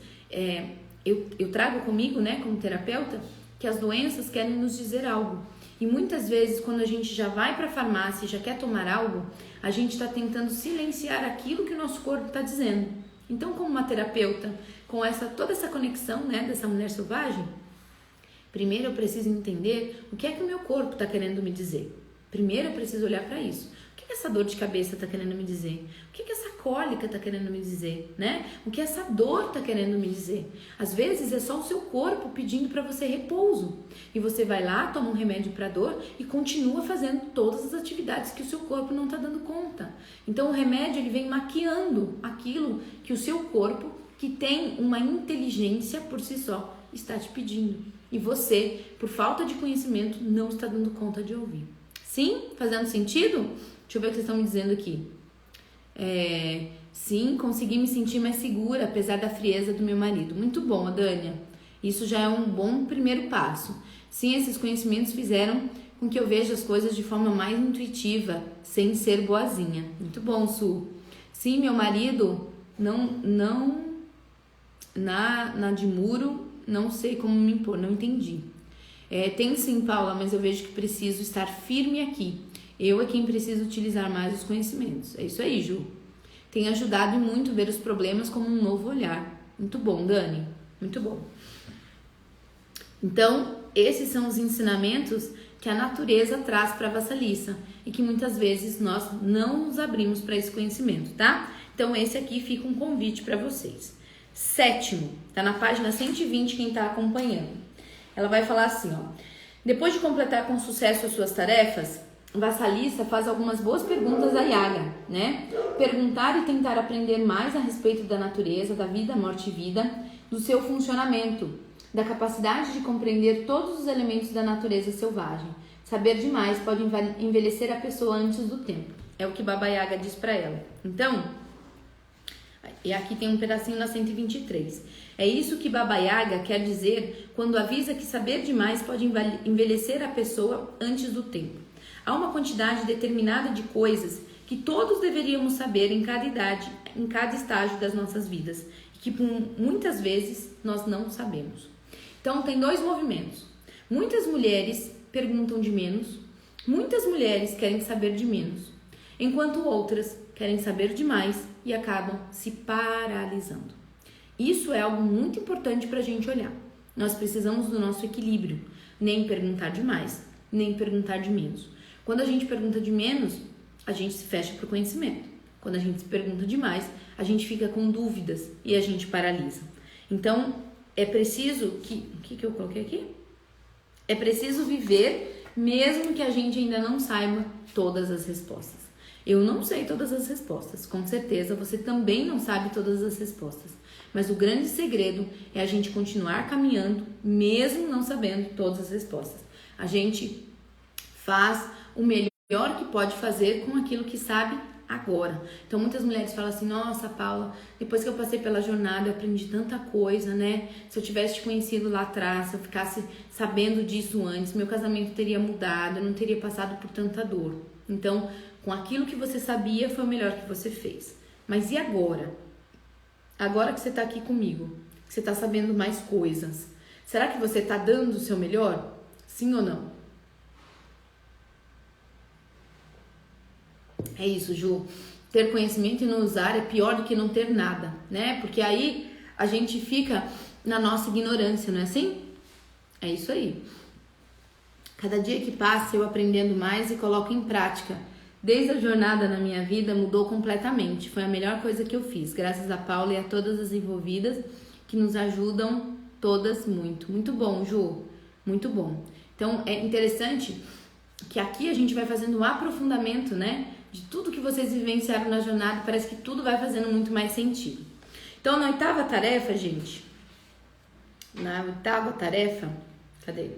Speaker 1: eu trago comigo, né, como terapeuta, que as doenças querem nos dizer algo. E muitas vezes, quando a gente já vai para a farmácia e já quer tomar algo, a gente está tentando silenciar aquilo que o nosso corpo está dizendo. Então, como uma terapeuta, com toda essa conexão, né, dessa mulher selvagem, primeiro eu preciso entender o que é que o meu corpo está querendo me dizer. Primeiro eu preciso olhar para isso. O que essa dor de cabeça está querendo me dizer? O que essa cólica está querendo me dizer, né? O que essa dor está querendo me dizer? Às vezes é só o seu corpo pedindo para você repouso. E você vai lá, toma um remédio para dor e continua fazendo todas as atividades que o seu corpo não está dando conta. Então o remédio ele vem maquiando aquilo que o seu corpo, que tem uma inteligência por si só, está te pedindo. E você, por falta de conhecimento, não está dando conta de ouvir. Sim? Fazendo sentido? Deixa eu ver o que vocês estão me dizendo aqui. Sim, consegui me sentir mais segura, apesar da frieza do meu marido. Muito bom, Dânia. Isso já é um bom primeiro passo. Sim, esses conhecimentos fizeram com que eu veja as coisas de forma mais intuitiva, sem ser boazinha. Muito bom, Su. Sim, meu marido na de muro, não sei como me impor, não entendi. Tem sim, Paula, mas eu vejo que preciso estar firme aqui. Eu é quem preciso utilizar mais os conhecimentos. É isso aí, Ju. Tem ajudado e muito ver os problemas como um novo olhar. Muito bom, Dani. Muito bom. Então, esses são os ensinamentos que a natureza traz para a vassaliça e que muitas vezes nós não nos abrimos para esse conhecimento, tá? Então, esse aqui fica um convite para vocês. 7º, tá na página 120, quem tá acompanhando. Ela vai falar assim, ó. Depois de completar com sucesso as suas tarefas, Vassalissa faz algumas boas perguntas a Yaga, né? Perguntar e tentar aprender mais a respeito da natureza, da vida, morte e vida, do seu funcionamento, da capacidade de compreender todos os elementos da natureza selvagem. Saber demais pode envelhecer a pessoa antes do tempo. É o que Baba Yaga diz para ela. Então, E aqui tem um pedacinho na 123. É isso que Baba Yaga quer dizer quando avisa que saber demais pode envelhecer a pessoa antes do tempo. Há uma quantidade determinada de coisas que todos deveríamos saber em cada idade, em cada estágio das nossas vidas, e que muitas vezes nós não sabemos. Então tem dois movimentos. Muitas mulheres perguntam de menos, muitas mulheres querem saber de menos, enquanto outras querem saber demais e acabam se paralisando. Isso é algo muito importante para a gente olhar. Nós precisamos do nosso equilíbrio, nem perguntar demais, nem perguntar de menos. Quando a gente pergunta de menos, a gente se fecha para o conhecimento. Quando a gente se pergunta demais, a gente fica com dúvidas e a gente paralisa. Então, é preciso que... O que eu coloquei aqui? É preciso viver mesmo que a gente ainda não saiba todas as respostas. Eu não sei todas as respostas, com certeza você também não sabe todas as respostas. Mas o grande segredo é a gente continuar caminhando, mesmo não sabendo todas as respostas. A gente faz o melhor que pode fazer com aquilo que sabe agora. Então muitas mulheres falam assim: nossa, Paula, depois que eu passei pela jornada eu aprendi tanta coisa, né? Se eu tivesse te conhecido lá atrás, se eu ficasse sabendo disso antes, meu casamento teria mudado, eu não teria passado por tanta dor. Então, com aquilo que você sabia, foi o melhor que você fez. Mas e agora? Agora que você está aqui comigo, que você está sabendo mais coisas, será que você está dando o seu melhor? Sim ou não? É isso, Ju. Ter conhecimento e não usar é pior do que não ter nada, né? Porque aí a gente fica na nossa ignorância, não é assim? É isso aí. Cada dia que passa eu aprendendo mais e coloco em prática. Desde a jornada na minha vida mudou completamente. Foi a melhor coisa que eu fiz, graças a Paula e a todas as envolvidas que nos ajudam todas muito. Muito bom, Ju. Muito bom. Então é interessante que aqui a gente vai fazendo um aprofundamento, né? De tudo que vocês vivenciaram na jornada, parece que tudo vai fazendo muito mais sentido. Então, na oitava tarefa, gente, cadê?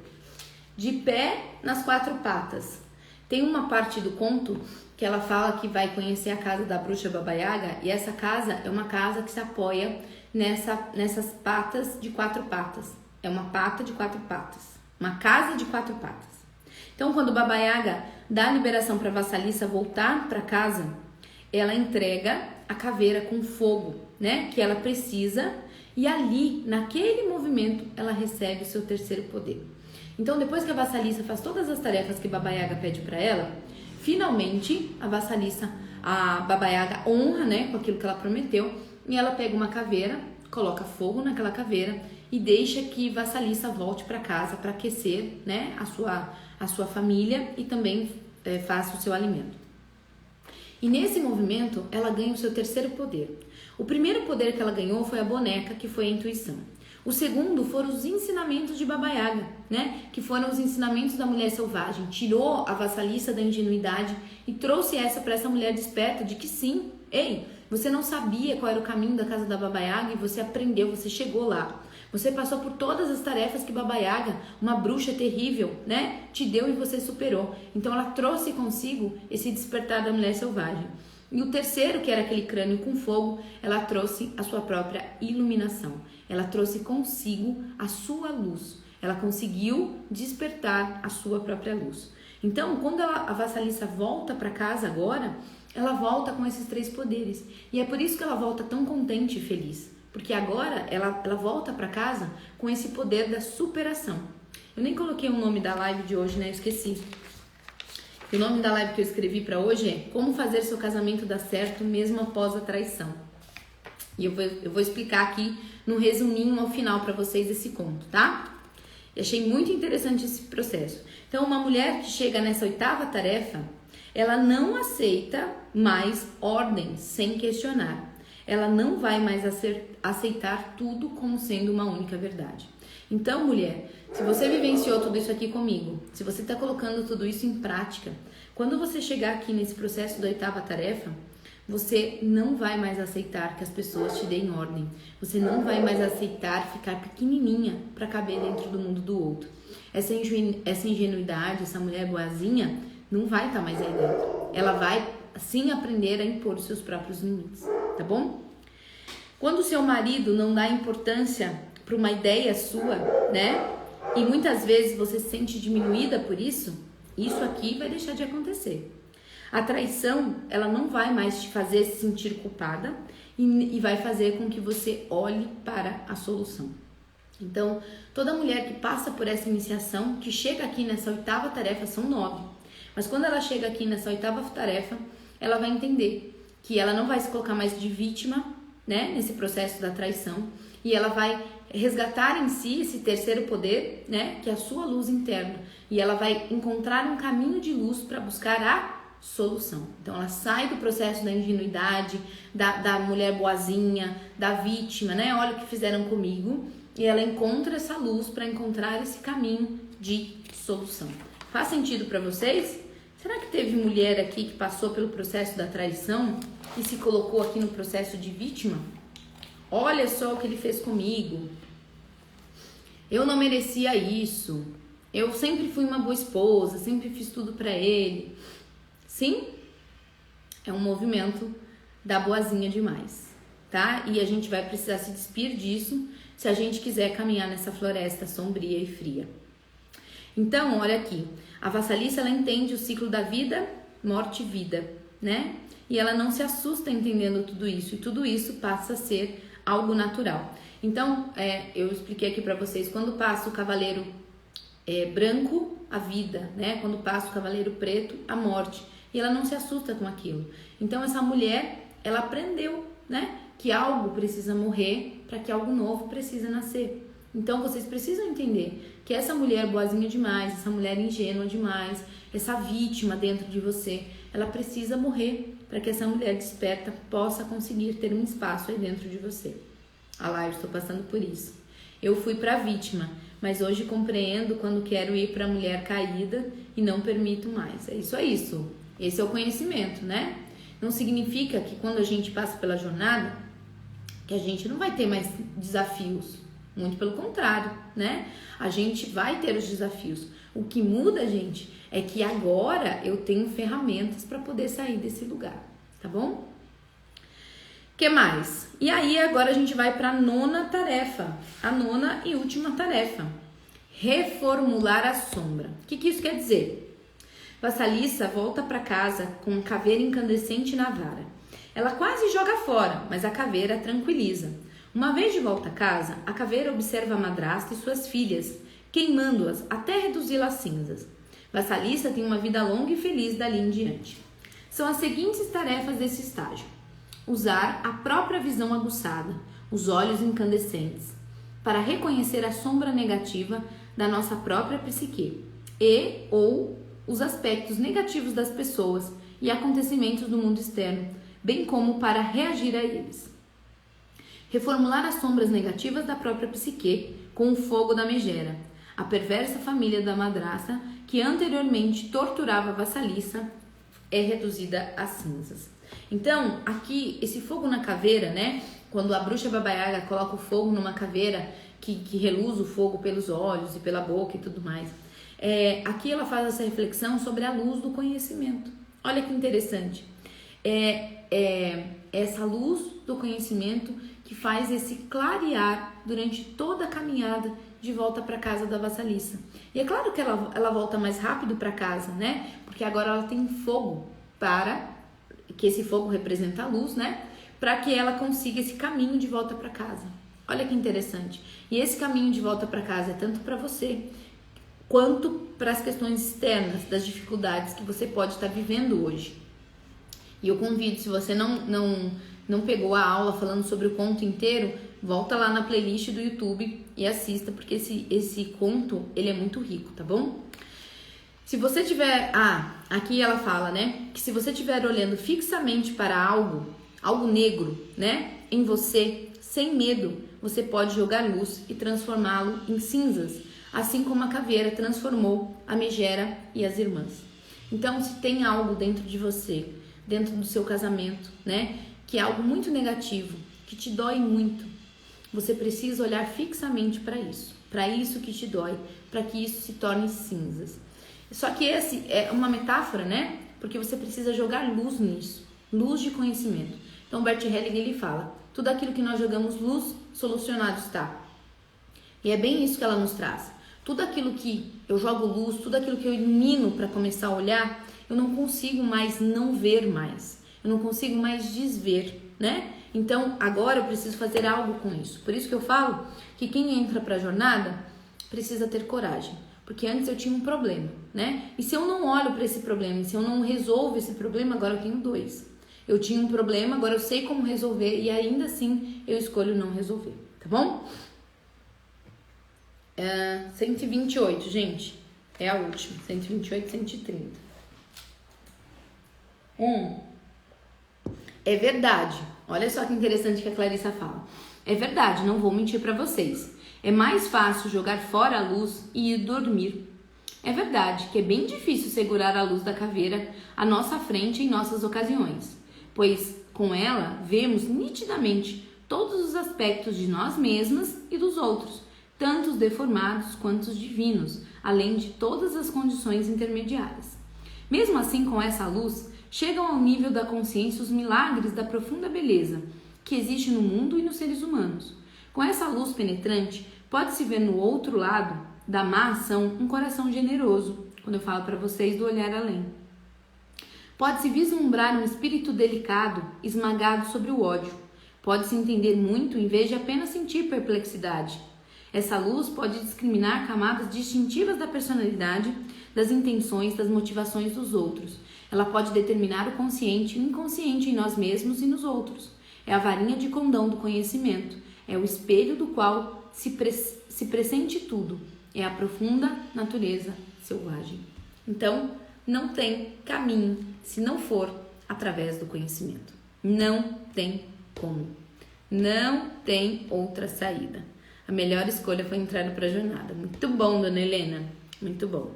Speaker 1: De pé nas quatro patas. Tem uma parte do conto que ela fala que vai conhecer a casa da bruxa Baba Yaga, e essa casa é uma casa que se apoia nessas patas de quatro patas. É uma pata de quatro patas. Uma casa de quatro patas. Então, quando Baba Yaga dá a liberação para a vassalissa voltar para casa, ela entrega a caveira com fogo, né? Que ela precisa, e ali, naquele movimento, ela recebe o seu terceiro poder. Então, depois que a vassalissa faz todas as tarefas que Baba Yaga pede para ela, finalmente a Baba Yaga honra, né, com aquilo que ela prometeu, e ela pega uma caveira, coloca fogo naquela caveira e deixa que vassalissa volte para casa para aquecer, né, a sua família e também faça o seu alimento. E nesse movimento, ela ganha o seu terceiro poder. O primeiro poder que ela ganhou foi a boneca, que foi a intuição. O segundo foram os ensinamentos de Baba Yaga, né? Que foram os ensinamentos da mulher selvagem. Tirou a vassalissa da ingenuidade e trouxe essa para essa mulher desperta de que sim, ei, você não sabia qual era o caminho da casa da Baba Yaga e você aprendeu, você chegou lá. Você passou por todas as tarefas que Baba Yaga, uma bruxa terrível, né, te deu e você superou. Então ela trouxe consigo esse despertar da mulher selvagem. E o terceiro, que era aquele crânio com fogo, ela trouxe a sua própria iluminação. Ela trouxe consigo a sua luz. Ela conseguiu despertar a sua própria luz. Então, quando a vassalissa volta para casa agora, ela volta com esses três poderes. E é por isso que ela volta tão contente e feliz. Porque agora ela volta para casa com esse poder da superação. Eu nem coloquei o nome da live de hoje, né? Eu esqueci. O nome da live que eu escrevi para hoje é Como Fazer Seu Casamento Dar Certo Mesmo Após a Traição. E eu vou explicar aqui num resuminho ao final para vocês esse conto, tá? Eu achei muito interessante esse processo. Então, uma mulher que chega nessa oitava tarefa, ela não aceita mais ordens sem questionar. Ela não vai mais aceitar tudo como sendo uma única verdade. Então, mulher, se você vivenciou tudo isso aqui comigo, se você está colocando tudo isso em prática, quando você chegar aqui nesse processo da oitava tarefa, você não vai mais aceitar que as pessoas te deem ordem. Você não vai mais aceitar ficar pequenininha para caber dentro do mundo do outro. Essa ingenuidade, essa mulher boazinha, não vai estar mais aí dentro. Ela vai, sim, aprender a impor os seus próprios limites, tá bom? Quando o seu marido não dá importância para uma ideia sua, né? E muitas vezes você se sente diminuída por isso, isso aqui vai deixar de acontecer. A traição, ela não vai mais te fazer se sentir culpada e vai fazer com que você olhe para a solução. Então, toda mulher que passa por essa iniciação, que chega aqui nessa 8ª tarefa, são 9. Mas quando ela chega aqui nessa 8ª tarefa, ela vai entender que ela não vai se colocar mais de vítima, né, nesse processo da traição, e ela vai resgatar em si esse terceiro poder, né, que é a sua luz interna, e ela vai encontrar um caminho de luz para buscar a solução. Então ela sai do processo da ingenuidade, da mulher boazinha, da vítima, né, olha o que fizeram comigo, e ela encontra essa luz para encontrar esse caminho de solução. Faz sentido para vocês? Será que teve mulher aqui que passou pelo processo da traição e se colocou aqui no processo de vítima? Olha só o que ele fez comigo. Eu não merecia isso. Eu sempre fui uma boa esposa, sempre fiz tudo para ele. Sim, é um movimento da boazinha demais, tá? E a gente vai precisar se despir disso se a gente quiser caminhar nessa floresta sombria e fria. Então, olha aqui, a vassaliça, ela entende o ciclo da vida, morte e vida, né? E ela não se assusta entendendo tudo isso, e tudo isso passa a ser algo natural. Então, eu expliquei aqui para vocês, quando passa o cavaleiro branco, a vida, né? Quando passa o cavaleiro preto, a morte. E ela não se assusta com aquilo. Então, essa mulher, ela aprendeu, né? Que algo precisa morrer para que algo novo precisa nascer. Então, vocês precisam entender que essa mulher boazinha demais, essa mulher ingênua demais, essa vítima dentro de você, ela precisa morrer para que essa mulher desperta possa conseguir ter um espaço aí dentro de você. Ah lá, eu estou passando por isso. Eu fui para a vítima, mas hoje compreendo quando quero ir para a mulher caída e não permito mais. É isso, é isso. Esse é o conhecimento, né? Não significa que quando a gente passa pela jornada, que a gente não vai ter mais desafios. Muito pelo contrário, né? A gente vai ter os desafios. O que muda, gente, é que agora eu tenho ferramentas para poder sair desse lugar, tá bom? Que mais? E aí agora a gente vai para a 9ª tarefa, a 9ª e última tarefa. Reformular a sombra. O que isso quer dizer? Vassalissa volta para casa com um caveira incandescente na vara. Ela quase joga fora, mas a caveira a tranquiliza. Uma vez de volta a casa, a caveira observa a madrasta e suas filhas, queimando-as até reduzi-las a cinzas. Vassalissa tem uma vida longa e feliz dali em diante. São as seguintes tarefas desse estágio: usar a própria visão aguçada, os olhos incandescentes, para reconhecer a sombra negativa da nossa própria psique e ou os aspectos negativos das pessoas e acontecimentos do mundo externo, bem como para reagir a eles. Reformular as sombras negativas da própria psique com o fogo da megera, a perversa família da madraça que anteriormente torturava a vassalissa é reduzida a cinzas. Então, aqui, esse fogo na caveira, né? Quando a bruxa Baba Yaga coloca o fogo numa caveira que reluz o fogo pelos olhos e pela boca e tudo mais. Aqui ela faz essa reflexão sobre a luz do conhecimento. Olha que interessante. Essa luz do conhecimento que faz esse clarear durante toda a caminhada de volta para casa da vassalissa. E é claro que ela volta mais rápido para casa, né? Porque agora ela tem fogo que esse fogo representa a luz, né? Para que ela consiga esse caminho de volta para casa. Olha que interessante. E esse caminho de volta para casa é tanto para você quanto para as questões externas, das dificuldades que você pode estar vivendo hoje. E eu convido, se você não pegou a aula falando sobre o conto inteiro, volta lá na playlist do YouTube e assista, porque esse conto, ele é muito rico, tá bom? Se você tiver... aqui ela fala, né? Que se você estiver olhando fixamente para algo negro, né? Em você, sem medo, você pode jogar luz e transformá-lo em cinzas, assim como a caveira transformou a megera e as irmãs. Então, se tem algo dentro de você, dentro do seu casamento, né? Que é algo muito negativo, que te dói muito, você precisa olhar fixamente para isso que te dói, para que isso se torne cinzas. Só que esse é uma metáfora, né? Porque você precisa jogar luz nisso, luz de conhecimento. Então, Bert Hellinger, ele fala, tudo aquilo que nós jogamos luz, solucionado está. E é bem isso que ela nos traz. Tudo aquilo que eu jogo luz, tudo aquilo que eu ilumino para começar a olhar, eu não consigo mais não ver mais. Eu não consigo mais desver, né? Então, agora eu preciso fazer algo com isso. Por isso que eu falo que quem entra para a jornada precisa ter coragem. Porque antes eu tinha um problema, né? E se eu não olho para esse problema, se eu não resolvo esse problema, agora eu tenho 2. Eu tinha um problema, agora eu sei como resolver e ainda assim eu escolho não resolver, tá bom? 128, gente. É a última. 128, 130. É verdade. Olha só que interessante que a Clarissa fala. É verdade, não vou mentir pra vocês. É mais fácil jogar fora a luz e ir dormir. É verdade que é bem difícil segurar a luz da caveira à nossa frente em nossas ocasiões, pois com ela vemos nitidamente todos os aspectos de nós mesmas e dos outros, tanto os deformados quanto os divinos, além de todas as condições intermediárias. Mesmo assim, com essa luz, chegam ao nível da consciência os milagres da profunda beleza que existe no mundo e nos seres humanos. Com essa luz penetrante, pode-se ver no outro lado da má ação um coração generoso, quando eu falo para vocês do olhar além. Pode-se vislumbrar um espírito delicado esmagado sobre o ódio. Pode-se entender muito em vez de apenas sentir perplexidade. Essa luz pode discriminar camadas distintivas da personalidade, das intenções, das motivações dos outros. Ela pode determinar o consciente e o inconsciente em nós mesmos e nos outros. É a varinha de condão do conhecimento. É o espelho do qual se pressente tudo. É a profunda natureza selvagem. Então, não tem caminho se não for através do conhecimento. Não tem como. Não tem outra saída. A melhor escolha foi entrar para a jornada. Muito bom, dona Helena. Muito bom.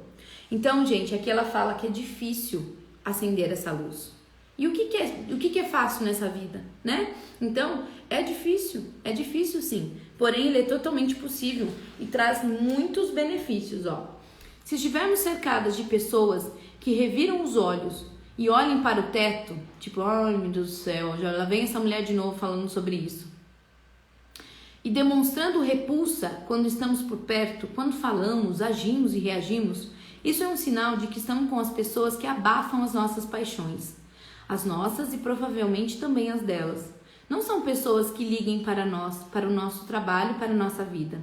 Speaker 1: Então, gente, aqui ela fala que é difícil acender essa luz. E o que é fácil nessa vida, né? Então, é difícil sim. Porém, ele é totalmente possível e traz muitos benefícios, ó. Se estivermos cercadas de pessoas que reviram os olhos e olhem para o teto, tipo, ai meu Deus do céu, já lá vem essa mulher de novo falando sobre isso. E demonstrando repulsa quando estamos por perto, quando falamos, agimos e reagimos, isso é um sinal de que estamos com as pessoas que abafam as nossas paixões. As nossas e provavelmente também as delas. Não são pessoas que liguem para nós, para o nosso trabalho, para a nossa vida.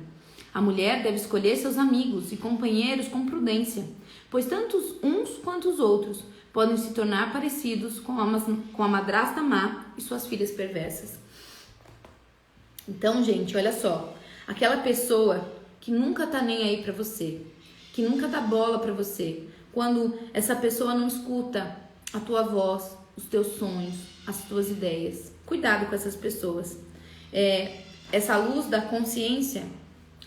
Speaker 1: A mulher deve escolher seus amigos e companheiros com prudência, pois tanto uns quanto os outros podem se tornar parecidos com a madrasta má e suas filhas perversas. Então, gente, olha só. Aquela pessoa que nunca tá nem aí pra você, que nunca dá bola pra você, quando essa pessoa não escuta a tua voz, os teus sonhos, as tuas ideias. Cuidado com essas pessoas. Essa luz da consciência,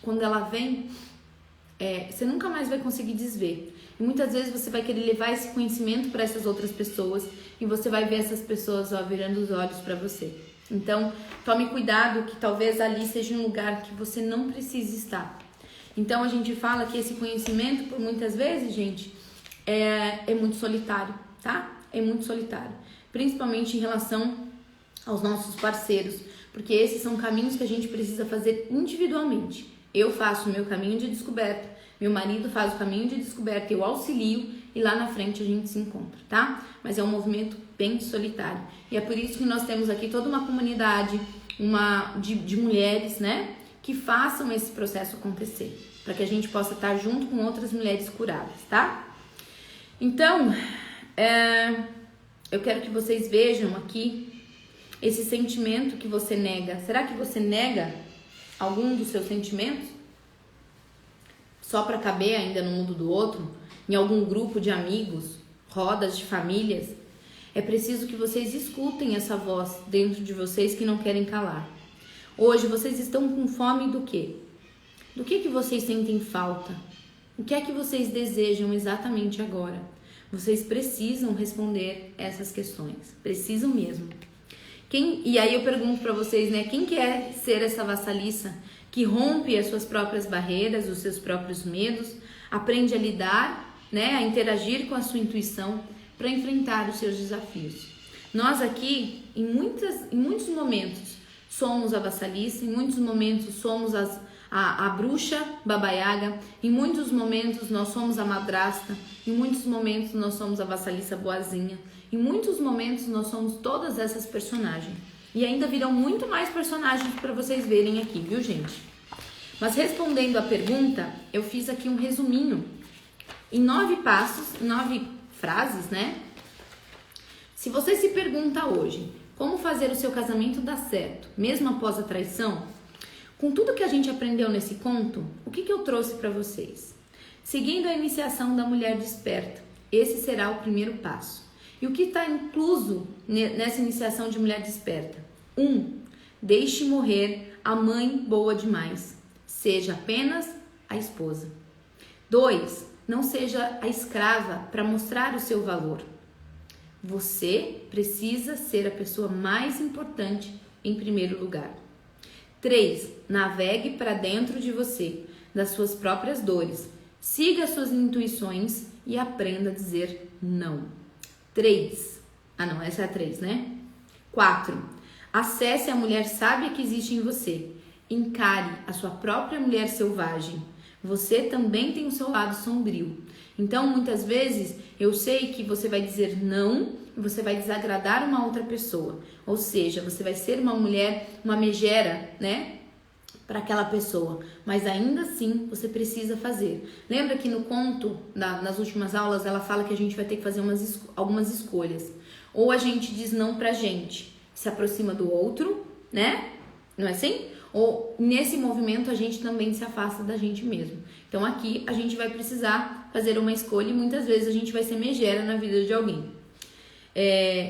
Speaker 1: quando ela vem, você nunca mais vai conseguir desver. E muitas vezes você vai querer levar esse conhecimento para essas outras pessoas e você vai ver essas pessoas virando os olhos para você. Então, tome cuidado que talvez ali seja um lugar que você não precise estar. Então, a gente fala que esse conhecimento, por muitas vezes, gente, é muito solitário, tá? É muito solitário. Principalmente em relação aos nossos parceiros, porque esses são caminhos que a gente precisa fazer individualmente. Eu faço o meu caminho de descoberta, meu marido faz o caminho de descoberta, eu auxilio e lá na frente a gente se encontra, tá? Mas é um movimento bem solitário. E é por isso que nós temos aqui toda uma comunidade de mulheres, né? Que façam esse processo acontecer, para que a gente possa estar junto com outras mulheres curadas, tá? Então, eu quero que vocês vejam aqui esse sentimento que você nega. Será que você nega algum dos seus sentimentos? Só para caber ainda no mundo do outro? Em algum grupo de amigos? Rodas de famílias? É preciso que vocês escutem essa voz dentro de vocês que não querem calar. Hoje vocês estão com fome do quê? Do que vocês sentem falta? O que é que vocês desejam exatamente agora? Vocês precisam responder essas questões. Precisam mesmo. E aí eu pergunto para vocês, né? Quem quer ser essa vassaliça que rompe as suas próprias barreiras, os seus próprios medos, aprende a lidar, né? A interagir com a sua intuição para enfrentar os seus desafios. Nós aqui, em muitos momentos, somos a vassalice, em muitos momentos somos a bruxa Baba Yaga, em muitos momentos nós somos a madrasta, em muitos momentos nós somos a vassaliça boazinha, em muitos momentos nós somos todas essas personagens. E ainda virão muito mais personagens para vocês verem aqui, viu, gente? Mas respondendo a pergunta, eu fiz aqui um resuminho em 9 passos, 9 frases, né? Se você se pergunta hoje como fazer o seu casamento dar certo, mesmo após a traição, com tudo que a gente aprendeu nesse conto, o que eu trouxe para vocês? Seguindo a iniciação da mulher desperta, esse será o primeiro passo. E o que está incluso nessa iniciação de mulher desperta? 1. Deixe morrer a mãe boa demais. Seja apenas a esposa. 2. Não seja a escrava para mostrar o seu valor. Você precisa ser a pessoa mais importante em primeiro lugar. 3. Navegue para dentro de você, das suas próprias dores. Siga suas intuições e aprenda a dizer não. 3. Essa é a 3, né? 4. Acesse a mulher sábia que existe em você. Encare a sua própria mulher selvagem. Você também tem o seu lado sombrio. Então, muitas vezes, eu sei que você vai dizer não e você vai desagradar uma outra pessoa. Ou seja, você vai ser uma mulher, uma megera, né? Para aquela pessoa. Mas ainda assim, você precisa fazer. Lembra que no conto, nas últimas aulas, ela fala que a gente vai ter que fazer algumas escolhas. Ou a gente diz não pra gente, se aproxima do outro, né? Não é assim? Ou nesse movimento a gente também se afasta da gente mesmo. Então aqui a gente vai precisar fazer uma escolha e muitas vezes a gente vai ser megera na vida de alguém.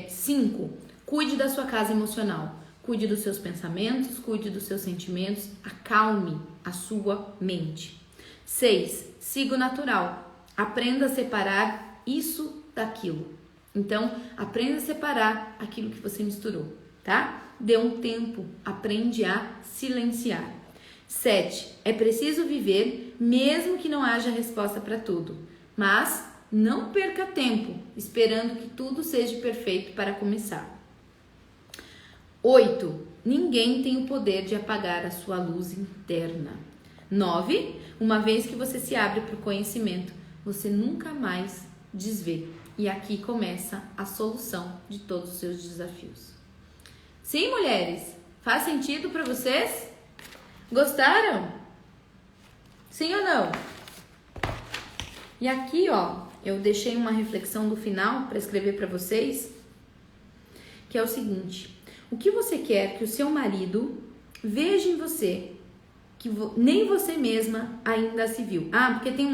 Speaker 1: 5. Cuide da sua casa emocional. Cuide dos seus pensamentos, cuide dos seus sentimentos, acalme a sua mente. 6. Siga o natural. Aprenda a separar isso daquilo. Então, aprenda a separar aquilo que você misturou, tá? Dê um tempo, aprende a silenciar. 7. É preciso viver, mesmo que não haja resposta para tudo. Mas não perca tempo esperando que tudo seja perfeito para começar. 8. Ninguém tem o poder de apagar a sua luz interna. 9. Uma vez que você se abre para o conhecimento, você nunca mais desvê. E aqui começa a solução de todos os seus desafios. Sim, mulheres? Faz sentido para vocês? Gostaram? Sim ou não? E aqui, ó, eu deixei uma reflexão do final para escrever para vocês, que é o seguinte: o que você quer que o seu marido veja em você que nem você mesma ainda se viu? Porque tem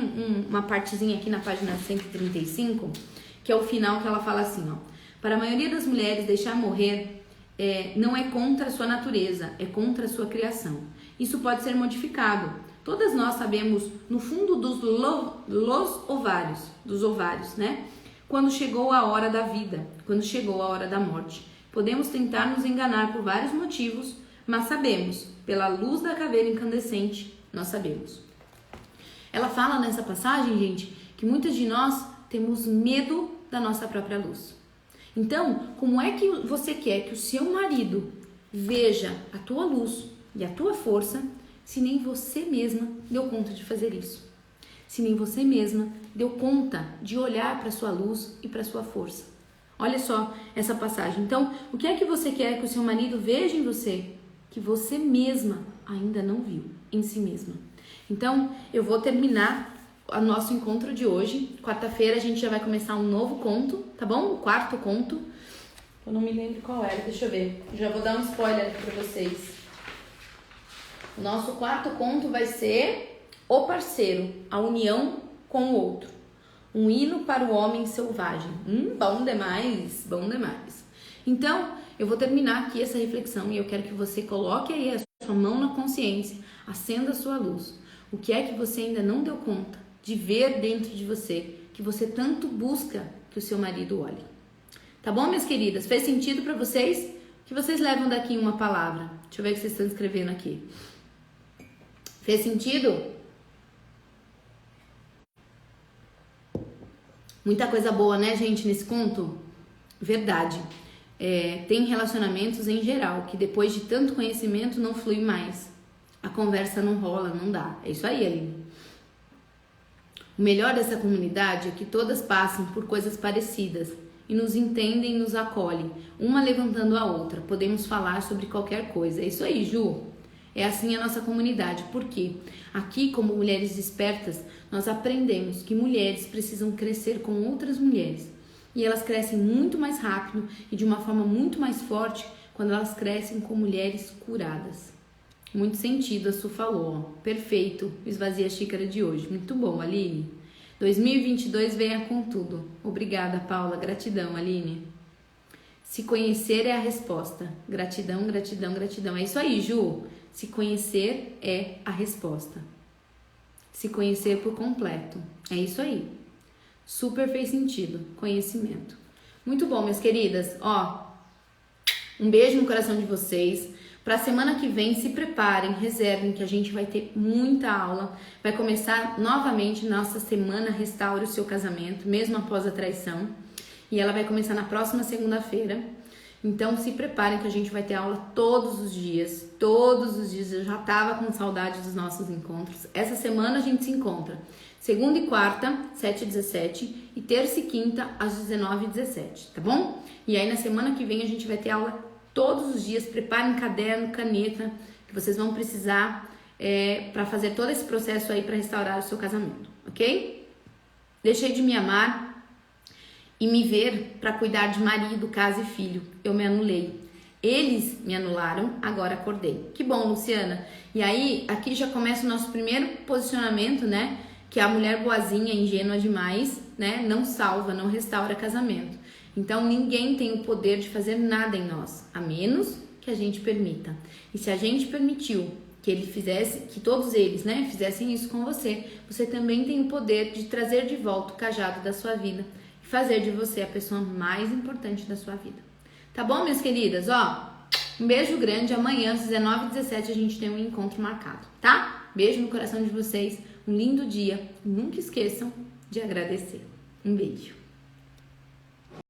Speaker 1: uma partezinha aqui na página 135, que é o final, que ela fala assim, ó: para a maioria das mulheres, deixar morrer não é contra a sua natureza, é contra a sua criação. Isso pode ser modificado. Todas nós sabemos, no fundo dos ovários, né? Quando chegou a hora da vida, quando chegou a hora da morte. Podemos tentar nos enganar por vários motivos, mas sabemos, pela luz da caveira incandescente, nós sabemos. Ela fala nessa passagem, gente, que muitas de nós temos medo da nossa própria luz. Então, como é que você quer que o seu marido veja a tua luz e a tua força, se nem você mesma deu conta de fazer isso? Se nem você mesma deu conta de olhar para a sua luz e para a sua força? Olha só essa passagem. Então, o que é que você quer que o seu marido veja em você, que você mesma ainda não viu em si mesma? Então, eu vou terminar o nosso encontro de hoje. Quarta-feira a gente já vai começar um novo conto, tá bom? O 4º conto. Eu não me lembro qual era, deixa eu ver. Já vou dar um spoiler aqui pra vocês. O nosso 4º conto vai ser O Parceiro, a união com o outro. Um hino para o homem selvagem. Bom demais, bom demais. Então, eu vou terminar aqui essa reflexão e eu quero que você coloque aí a sua mão na consciência, acenda a sua luz. O que é que você ainda não deu conta de ver dentro de você, que você tanto busca que o seu marido olhe? Tá bom, minhas queridas? Fez sentido para vocês? O que vocês levam daqui em uma palavra? Deixa eu ver o que vocês estão escrevendo aqui. Fez sentido? Muita coisa boa, né, gente, nesse conto? Verdade. tem relacionamentos em geral, que depois de tanto conhecimento não flui mais. A conversa não rola, não dá. É isso aí, Aline. O melhor dessa comunidade é que todas passam por coisas parecidas e nos entendem e nos acolhem, uma levantando a outra. Podemos falar sobre qualquer coisa. É isso aí, Ju. É assim a nossa comunidade. Por quê? Aqui, como mulheres despertas, nós aprendemos que mulheres precisam crescer com outras mulheres. E elas crescem muito mais rápido e de uma forma muito mais forte quando elas crescem com mulheres curadas. Muito sentido, a Su falou. Ó. Perfeito, esvazia a xícara de hoje. Muito bom, Aline. 2022 venha com tudo. Obrigada, Paula. Gratidão, Aline. Se conhecer é a resposta. Gratidão, gratidão, gratidão. É isso aí, Ju. Se conhecer é a resposta. Se conhecer por completo. É isso aí. Super fez sentido. Conhecimento. Muito bom, minhas queridas. Ó, um beijo no coração de vocês. Para a semana que vem, se preparem, reservem que a gente vai ter muita aula. Vai começar novamente nossa semana Restaure o Seu Casamento, mesmo após a traição. E ela vai começar na próxima segunda-feira. Então, se preparem que a gente vai ter aula todos os dias. Todos os dias. Eu já tava com saudade dos nossos encontros. Essa semana a gente se encontra segunda e quarta, 7h17. E terça e quinta, às 19h17, tá bom? E aí, na semana que vem, a gente vai ter aula todos os dias. Preparem caderno, caneta, que vocês vão precisar para fazer todo esse processo aí para restaurar o seu casamento, ok? Deixei de me amar e me ver para cuidar de marido, casa e filho. Eu me anulei. Eles me anularam, agora acordei. Que bom, Luciana. E aí, aqui já começa o nosso primeiro posicionamento, né? Que a mulher boazinha, ingênua demais, né? Não salva, não restaura casamento. Então, ninguém tem o poder de fazer nada em nós, a menos que a gente permita. E se a gente permitiu que ele fizesse, que todos eles, né, fizessem isso com você, você também tem o poder de trazer de volta o cajado da sua vida e fazer de você a pessoa mais importante da sua vida. Tá bom, minhas queridas? Ó, um beijo grande. Amanhã, às 19h17, a gente tem um encontro marcado, tá? Beijo no coração de vocês. Um lindo dia. Nunca esqueçam de agradecer. Um beijo.